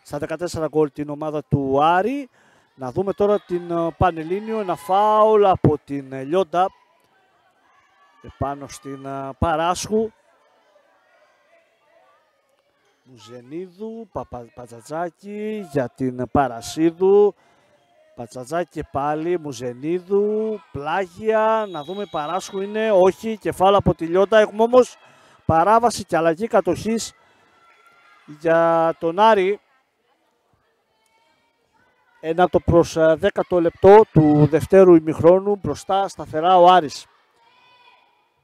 στα 14 γκολ την ομάδα του Άρη. Να δούμε τώρα την Πανελλήνιο, ένα φάουλ από την Λιόντα επάνω στην Παράσχου. Μουζενίδου, Πατσατζάκη για την Παρασίδου. Πατσατζάκη και πάλι, Μουζενίδου, πλάγια. Να δούμε Παράσχου είναι, όχι, κεφάλαιο από τη Λιόντα. Έχουμε όμως παράβαση και αλλαγή κατοχής για τον Άρη. 1 προς 10 λεπτό του δευτέρου ημιχρόνου, μπροστά σταθερά ο Άρης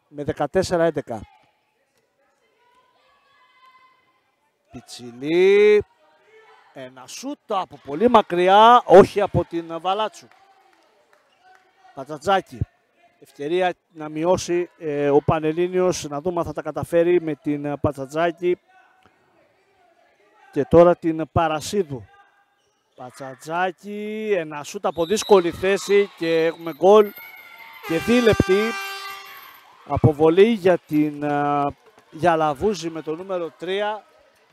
με 14-11. Πιτσιλή, ένα σούτ από πολύ μακριά, όχι από την Βαλάτσου. Πατζατζάκη. Ευκαιρία να μειώσει ο Πανελλήνιος, να δούμε αν θα τα καταφέρει με την Πατζατζάκη. Και τώρα την Παρασίδου. Πατζατζάκη, ένα σούτ από δύσκολη θέση και έχουμε γκολ και δίλεπτη αποβολή για την Γιαλαβούζη με το νούμερο 3.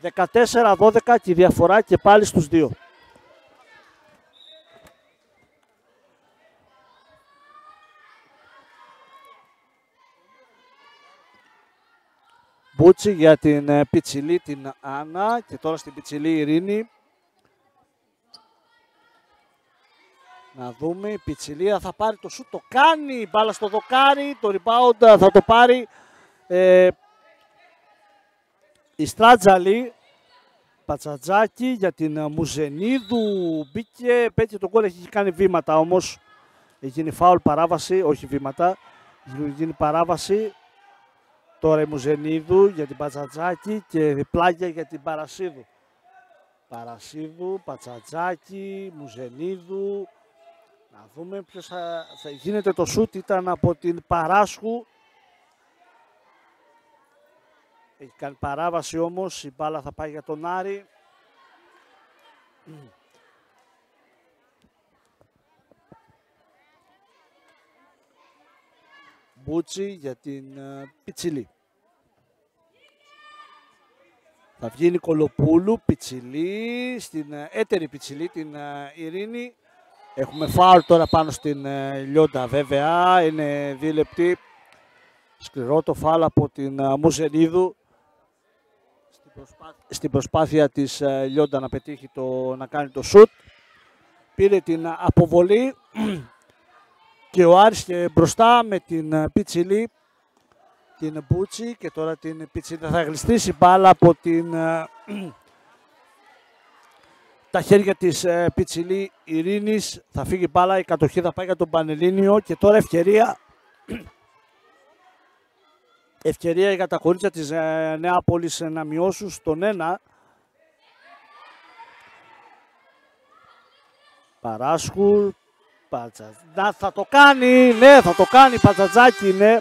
14-12 και η διαφορά και πάλι στους 2. Μπούτσι για την Πιτσιλή, την Άννα, και τώρα στην Πιτσιλή η Ειρήνη. Να δούμε, η Πιτσιλία θα πάρει το σούτ, το κάνει, μπάλα στο δοκάρι, το rebound θα το πάρει η Στράτζαλη. Πατζατζάκη για την Μουζενίδου, μπήκε, πέτυχε τον γκολ, έχει κάνει βήματα όμως, έχει γίνει φάουλ, παράβαση, όχι βήματα, έχει γίνει παράβαση. Τώρα η Μουζενίδου για την Πατζατζάκη και διπλάγια για την Παρασίδου. Παρασίδου, Πατζατζάκη, Μουζενίδου. Να δούμε ποιος θα γίνεται το σούτ, ήταν από την Παράσχου. Έχει κάνει παράβαση όμως, η μπάλα θα πάει για τον Άρη. Μπούτσι για την Πιτσιλή. Θα βγει Νικολοπούλου, Πιτσιλή, στην έτερη Πιτσιλή, την Ειρήνη. Έχουμε φάουλ τώρα πάνω στην Λιόντα βέβαια, είναι δίλεπτη. Σκληρό το φάουλ από την Μουζενίδου. Στην προσπάθεια της Λιόντα να πετύχει να κάνει το σουτ. Πήρε την αποβολή και ο Άρης και μπροστά με την Πιτσιλή, την Μπούτσι, και τώρα την Πιτσιλή θα γλιστρήσει μπάλα από τα χέρια της Πιτσιλή Ειρήνης. Θα φύγει μπάλα, η κατοχή θα πάει για τον Πανελλήνιο και τώρα ευκαιρία για τα κορίτσια της Νεάπολης να μειώσουν στον 1. Παράσχου, θα το κάνει, ναι, θα το κάνει Πατζατζάκη, ναι.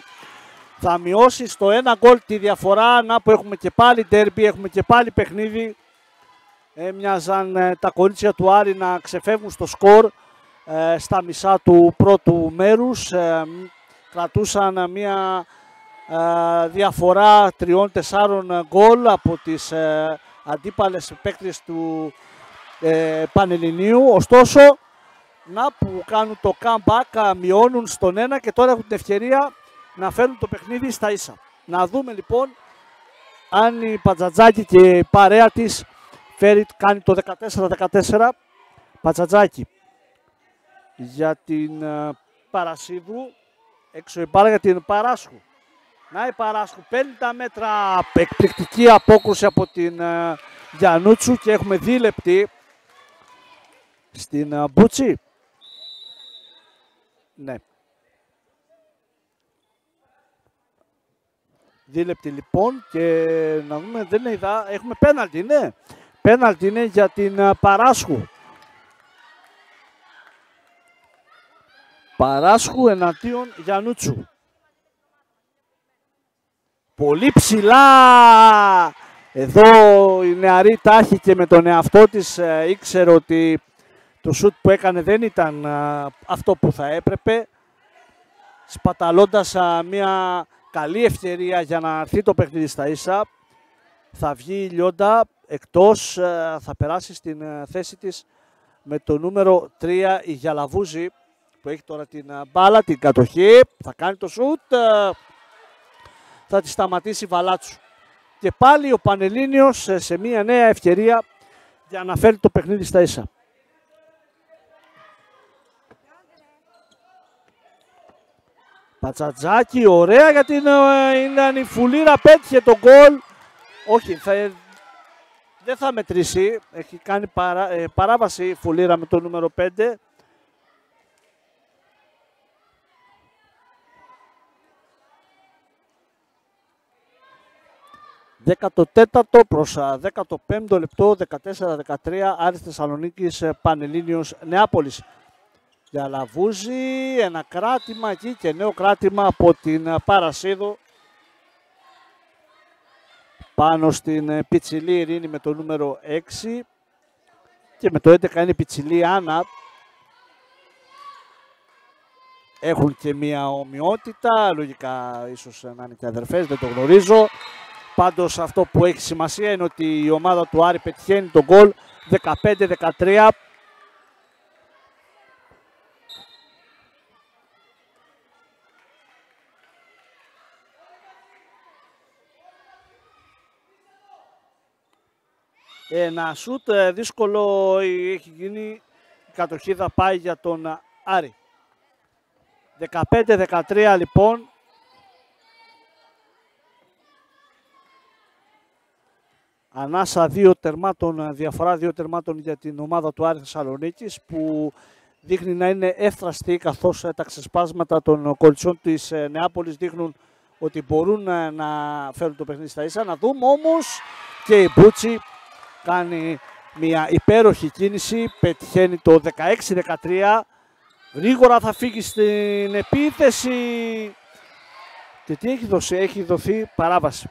Θα μειώσει στο 1 γκολ τη διαφορά. Να που έχουμε και πάλι ντέρμπι, έχουμε και πάλι παιχνίδι. Έμοιαζαν τα κορίτσια του Άρη να ξεφεύγουν στο σκορ στα μισά του πρώτου μέρους. Κρατούσαν μια διαφορά 3-4 γκολ από τις αντίπαλες παίκτες του Πανελληνίου. Ωστόσο, να που κάνουν το comeback, μειώνουν στον 1 και τώρα έχουν την ευκαιρία να φέρουν το παιχνίδι στα ίσα. Να δούμε λοιπόν αν η Πατζατζάκη και η παρέα της κάνει το 14-14. Πατζατζάκη για την Παρασίδου, έξω η μπάλα για την Παράσχου. Να η Παράσχου παίρνει τα μέτρα, εκπληκτική απόκρουση από την Γιαννούτσου και έχουμε δίλεπτη στην Μπούτσι. Ναι. Δίλεπτη λοιπόν και να δούμε, δεν είναι ιδέα, έχουμε πέναλτι, ναι. Πέναλτι είναι για την Παράσχου. Παράσχου εναντίον Γιαννούτσου. Πολύ ψηλά. Εδώ η νεαρή τάχη και με τον εαυτό της ήξερε ότι το σουτ που έκανε δεν ήταν αυτό που θα έπρεπε. Σπαταλώντας μια καλή ευκαιρία για να έρθει το παιχνίδι στα ίσα. Θα βγει η Λιόντα εκτός, θα περάσει στην θέση της με το νούμερο 3 η Γιαλαβούζη που έχει τώρα την μπάλα, την κατοχή. Θα κάνει το σουτ, θα τη σταματήσει η Βαλάτσου. Και πάλι ο Πανελλήνιος σε μια νέα ευκαιρία για να φέρει το παιχνίδι στα ίσα. Πατζατζάκη, ωραία για την η Φουλήρα, πέτυχε τον γκολ. Όχι, δεν θα μετρήσει, έχει κάνει παράβαση η Φουλήρα με το νούμερο 5. «14ο προς 15ο λεπτό, 14-13, Άρης Θεσσαλονίκης, Πανελλήνιος Νεάπολης». για Λαβούζη, ένα κράτημα εκεί και νέο κράτημα από την Παρασίδου πάνω στην Πιτσιλή Ειρήνη με το νούμερο 6 και με το 11 είναι η Πιτσιλή Άννα. Έχουν και μια ομοιότητα, λογικά ίσως να είναι και αδερφές, δεν το γνωρίζω. Πάντως αυτό που έχει σημασία είναι ότι η ομάδα του Άρη πετυχαίνει τον γκολ 15-13. Ένα σούτ δύσκολο έχει γίνει, η κατοχή θα πάει για τον Άρη. 15-13 λοιπόν. Ανάσα δύο τερμάτων, διαφορά δύο τερμάτων για την ομάδα του Άρη Θεσσαλονίκης, που δείχνει να είναι εύθραστη, καθώς τα ξεσπάσματα των κοριτσών της Νεάπολης δείχνουν ότι μπορούν να φέρουν το παιχνίδι στα ίσα. Να δούμε όμως, και η Μπούτσι κάνει μια υπέροχη κίνηση, πετυχαίνει το 16-13. Γρήγορα θα φύγει στην επίθεση και τι έχει δώσει, έχει δοθεί παράβαση.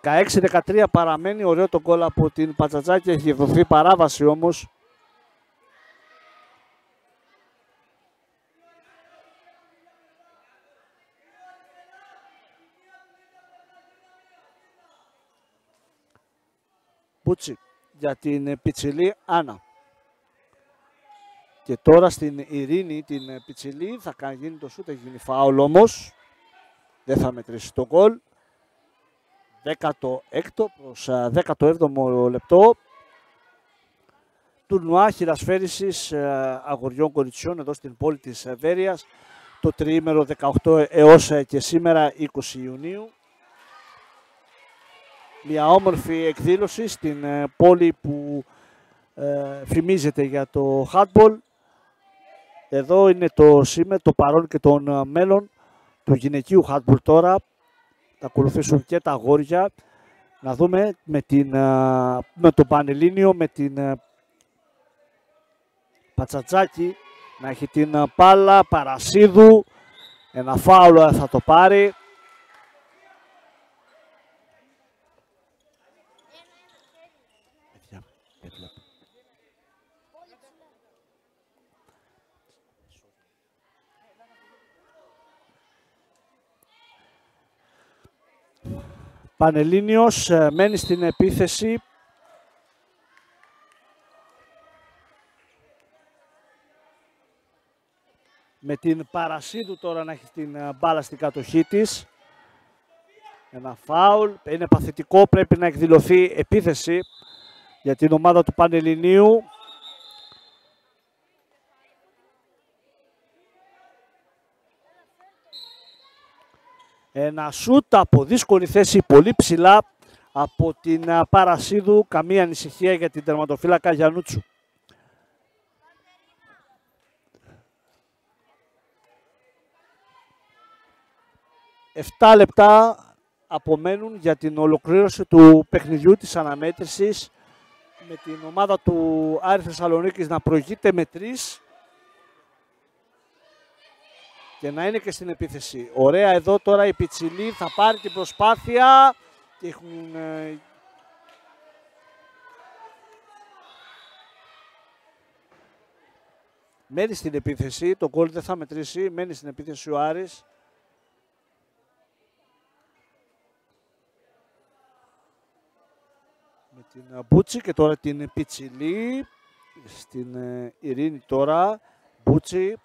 16-13 παραμένει, ωραίο το γκολ από την Πατσατζάκη, έχει δοθεί παράβαση όμως. Μπούτσι για την Πιτσιλή Άννα. Και τώρα στην Ειρήνη την Πιτσιλή θα γίνει το σούτ, έχει γίνει φάουλ όμως. Δεν θα μετρήσει το γκολ. 16ο προς 17ο λεπτό. Τουρνουά χειρασφαίρησης αγοριών κοριτσιών εδώ στην πόλη της Βέρειας. Το τριήμερο 18 έως και σήμερα 20 Ιουνίου. Μια όμορφη εκδήλωση στην πόλη που φημίζεται για το handball. Εδώ είναι το σήμερα, το παρόν και το μέλλον του γυναικείου handball τώρα. Θα ακολουθήσουν και τα αγόρια. Να δούμε με το Πανελλήνιο, με την Πατσατζάκη να έχει την μπάλα. Παρασίδου, ένα φάουλο θα το πάρει. Πανελλήνιος μένει στην επίθεση. Με την Παρασίδου τώρα να έχει την μπάλα στην κατοχή της. Ένα φάουλ, είναι παθητικό, πρέπει να εκδηλωθεί επίθεση για την ομάδα του Πανελληνίου. Ένα σούτ από δύσκολη θέση, πολύ ψηλά από την Παρασίδου. Καμία ανησυχία για την τερματοφύλακα Γιαννούτσου. 7 λεπτά απομένουν για την ολοκλήρωση του παιχνιδιού της αναμέτρησης, με την ομάδα του Άρη Θεσσαλονίκης να προηγείται με 3 και να είναι και στην επίθεση. Ωραία, εδώ τώρα η Πιτσιλή θα πάρει την προσπάθεια και έχουν... μένει στην επίθεση, το γκολ δεν θα μετρήσει, μένει στην επίθεση ο Άρης. Με την Μπούτσι και τώρα την Πιτσιλή, στην Ειρήνη τώρα, Μπούτσι,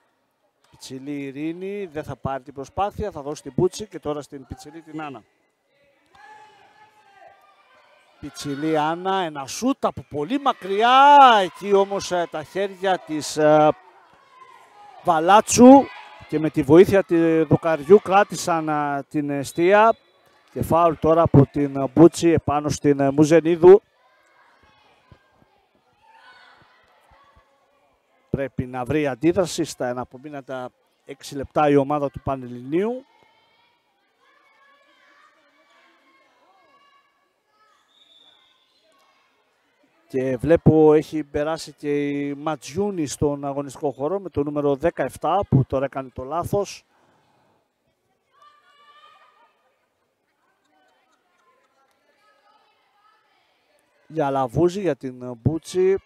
Πιτσιλή Ειρήνη, δεν θα πάρει την προσπάθεια, θα δώσει την Μπούτσι και τώρα στην Πιτσιλή την Άννα. Πιτσιλή Άννα, ένα σούτ από πολύ μακριά, εκεί όμως τα χέρια της Βαλάτσου και με τη βοήθεια του Δοκαριού κράτησαν την εστία και φάουλ τώρα από την Μπούτσι επάνω στην Μουζενίδου. Πρέπει να βρει αντίδραση στα εναπομείνατα 6 λεπτά η ομάδα του Πανελληνίου. Και βλέπω έχει περάσει και η Ματζιούνι στον αγωνιστικό χώρο με το νούμερο 17 που τώρα έκανε το λάθος. Για Λαβούζη, για την Μπούτσι.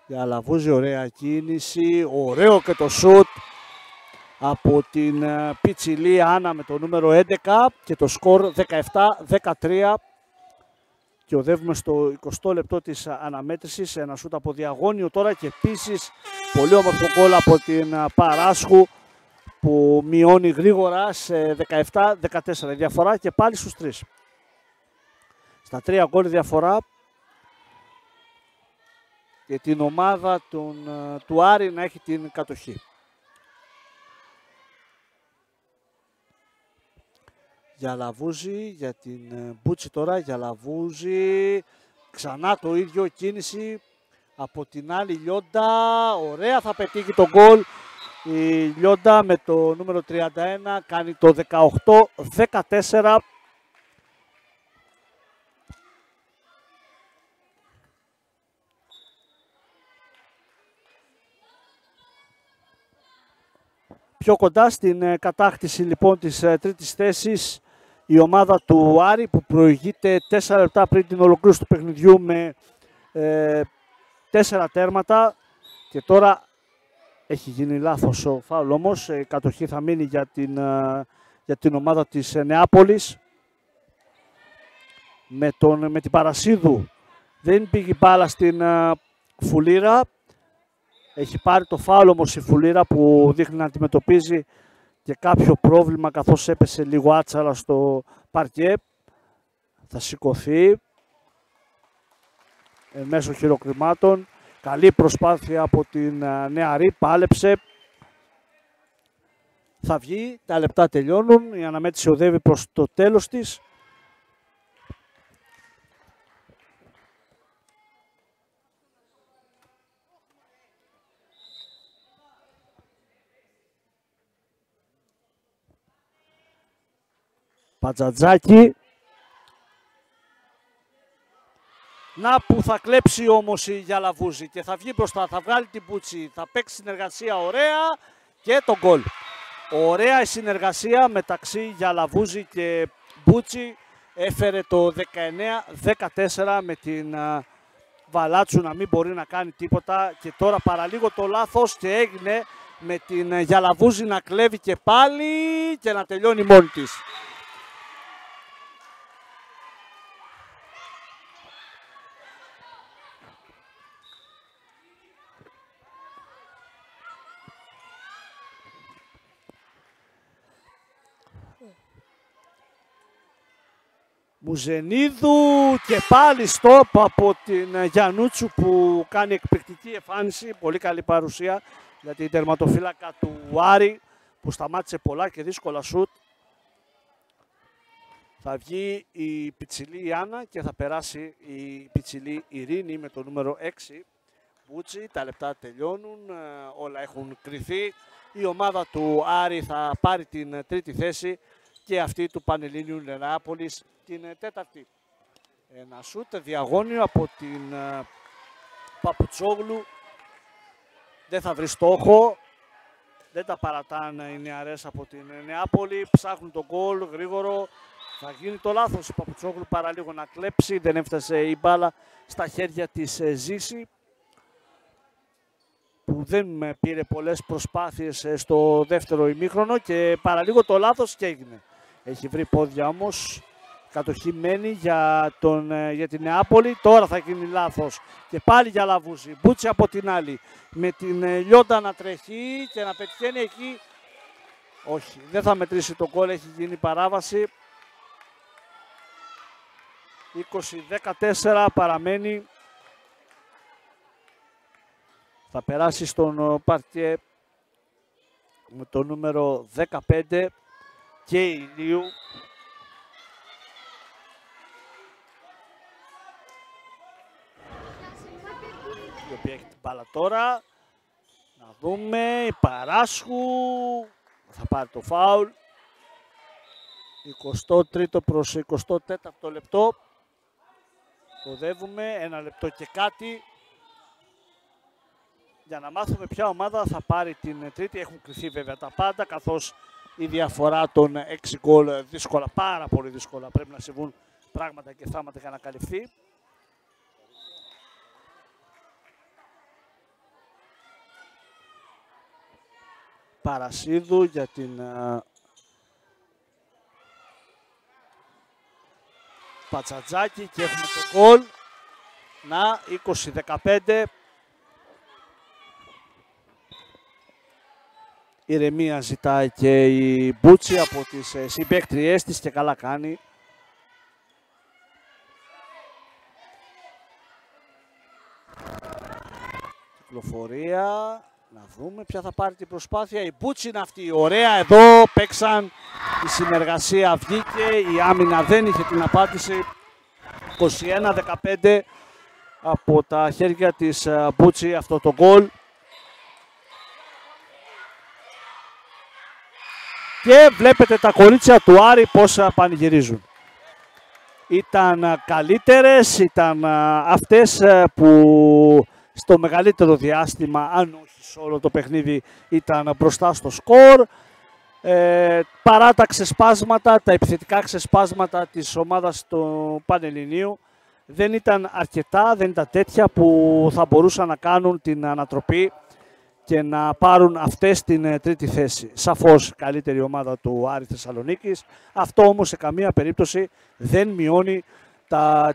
Για Λαβούζη, ωραία κίνηση, ωραίο και το σουτ από την Πιτσιλή Άννα με το νούμερο 11 και το σκορ 17-13 και οδεύουμε στο 20 λεπτό της αναμέτρησης. Ένα σουτ από διαγώνιο τώρα και επίσης πολύ όμορφο γκολ από την Παράσχου που μειώνει γρήγορα σε 17-14 διαφορά και πάλι στους 3. Στα 3 γκολ διαφορά και την ομάδα του Άρη να έχει την κατοχή. Για Λαβούζη, για την Μπούτσι τώρα, για Λαβούζη, ξανά το ίδιο κίνηση από την άλλη Λιόντα, ωραία θα πετύχει το γκολ η Λιόντα με το νούμερο 31, κάνει το 18-14. Πιο κοντά στην κατάκτηση λοιπόν της τρίτης θέσης η ομάδα του Άρη που προηγείται 4 λεπτά πριν την ολοκλήρωση του παιχνιδιού με 4 τέρματα και τώρα έχει γίνει λάθος ο φάουλ όμως, η κατοχή θα μείνει για την ομάδα της Νεάπολης. Με την Παρασίδου δεν πήγε μπάλα στην Φουλήρα. Έχει πάρει το φάουλ όμως η Φουλήρα που δείχνει να αντιμετωπίζει και κάποιο πρόβλημα καθώς έπεσε λίγο άτσαλα στο παρκέ. Θα σηκωθεί μέσω χειροκρημάτων. Καλή προσπάθεια από την νεαρή, πάλεψε. Θα βγει, τα λεπτά τελειώνουν, η αναμέτρηση οδεύει προς το τέλος της. Πατζατζάκι. Να που θα κλέψει όμως η Γιαλαβούζη και θα βγει μπροστά, θα βγάλει την Μπούτσι, θα παίξει συνεργασία ωραία και το γκολ. Ωραία η συνεργασία μεταξύ Γιαλαβούζη και Μπούτσι έφερε το 19-14 με την Βαλάτσου να μην μπορεί να κάνει τίποτα και τώρα παραλίγο το λάθος και έγινε με την Γιαλαβούζη να κλέβει και πάλι και να τελειώνει μόνη της. Μουζενίδου και πάλι στόπ από την Γιαννούτσου που κάνει εκπληκτική εμφάνιση, πολύ καλή παρουσία για την τερματοφύλακα του Άρη που σταμάτησε πολλά και δύσκολα σουτ. Θα βγει η Πιτσιλή Άννα και θα περάσει η Πιτσιλή Ειρήνη με το νούμερο 6. Μπούτσι, τα λεπτά τελειώνουν, όλα έχουν κρυθεί. Η ομάδα του Άρη θα πάρει την τρίτη θέση και αυτή του Πανελλήνιου Νεάπολης την τέταρτη. Ένα σούτ διαγώνιο από την Παπουτσόγλου. Δεν θα βρει στόχο. Δεν τα παρατάνε οι νεαρές από την Νεάπολη. Ψάχνουν τον γκολ γρήγορο. Θα γίνει το λάθος. Η Παπουτσόγλου παραλίγο να κλέψει. Δεν έφτασε η μπάλα στα χέρια της Ζήση, που δεν πήρε πολλές προσπάθειες στο δεύτερο ημίχρονο και παραλίγο το λάθος και έγινε. Έχει βρει πόδια όμως. Κατοχή μένει για την Νεάπολη. Τώρα θα γίνει λάθος. Και πάλι για Λαβούζη. Μπούτσι από την άλλη. Με την Λιόντα να τρέχει και να πετυχαίνει εκεί. Όχι, δεν θα μετρήσει το γκολ. Έχει γίνει παράβαση. 20-14 παραμένει. Θα περάσει στον παρκέ με το νούμερο 15 και η Ηλίου. Η οποία έχει την μπάλα τώρα. Να δούμε, η Παράσχου θα πάρει το φάουλ. 23ο προς 24ο λεπτό. Οδεύουμε 1 λεπτό και κάτι για να μάθουμε ποια ομάδα θα πάρει την τρίτη. Έχουν κρυθεί βέβαια τα πάντα, καθώς η διαφορά των 6 γκολ δύσκολα, πάρα πολύ δύσκολα, πρέπει να συμβούν πράγματα και θάματα για να καλυφθεί. Παρασίδου για την Πατσατζάκη και έχουμε το γκολ. Να, 20-15. Ηρεμία ζητάει και η Μπούτσι από τις συμπαίκτριές της και καλά κάνει. Κυκλοφορία. Να δούμε ποια θα πάρει την προσπάθεια. Η Μπούτσι είναι αυτή. Ωραία, εδώ παίξαν. Η συνεργασία βγήκε. Η άμυνα δεν είχε την απάντηση. 21-15 από τα χέρια της Μπούτσι αυτό το γκολ. Και βλέπετε τα κορίτσια του Άρη πώς πανηγυρίζουν. Ήταν καλύτερες, ήταν αυτές που στο μεγαλύτερο διάστημα, αν όχι σε όλο το παιχνίδι, ήταν μπροστά στο σκορ. Παρά τα ξεσπάσματα, τα επιθετικά ξεσπάσματα της ομάδας του Πανελληνίου, δεν ήταν αρκετά, δεν ήταν τέτοια που θα μπορούσαν να κάνουν την ανατροπή και να πάρουν αυτές την τρίτη θέση. Σαφώς καλύτερη ομάδα του Άρη Θεσσαλονίκης. Αυτό όμως σε καμία περίπτωση δεν μειώνει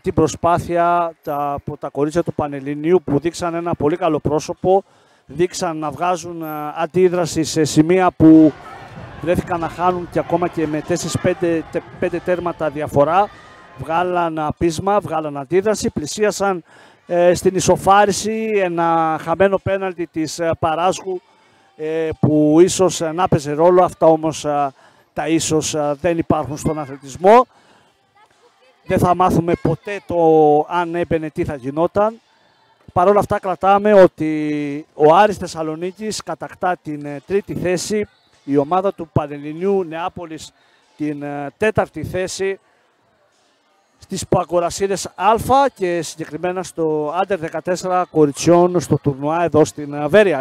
την προσπάθεια από τα κορίτσια του Πανελληνίου που δείξαν ένα πολύ καλό πρόσωπο. Δείξαν να βγάζουν αντίδραση σε σημεία που βρέθηκαν να χάνουν και ακόμα και με 4-5 τέρματα διαφορά. Βγάλαν πείσμα, βγάλαν αντίδραση, πλησίασαν στην ισοφάριση ένα χαμένο πέναλτι της Παράσχου που ίσως να παίζει ρόλο. Αυτά όμως τα ίσως δεν υπάρχουν στον αθλητισμό. Δεν θα μάθουμε ποτέ το αν έμπαινε τι θα γινόταν. Παρ' όλα αυτά κρατάμε ότι ο Άρης Θεσσαλονίκης κατακτά την τρίτη θέση. Η ομάδα του Πανελληνίου Νεάπολης την τέταρτη θέση στις Παγκορασίδες Α και συγκεκριμένα στο Under 14 κοριτσιών στο τουρνουά εδώ στην Βέρεια.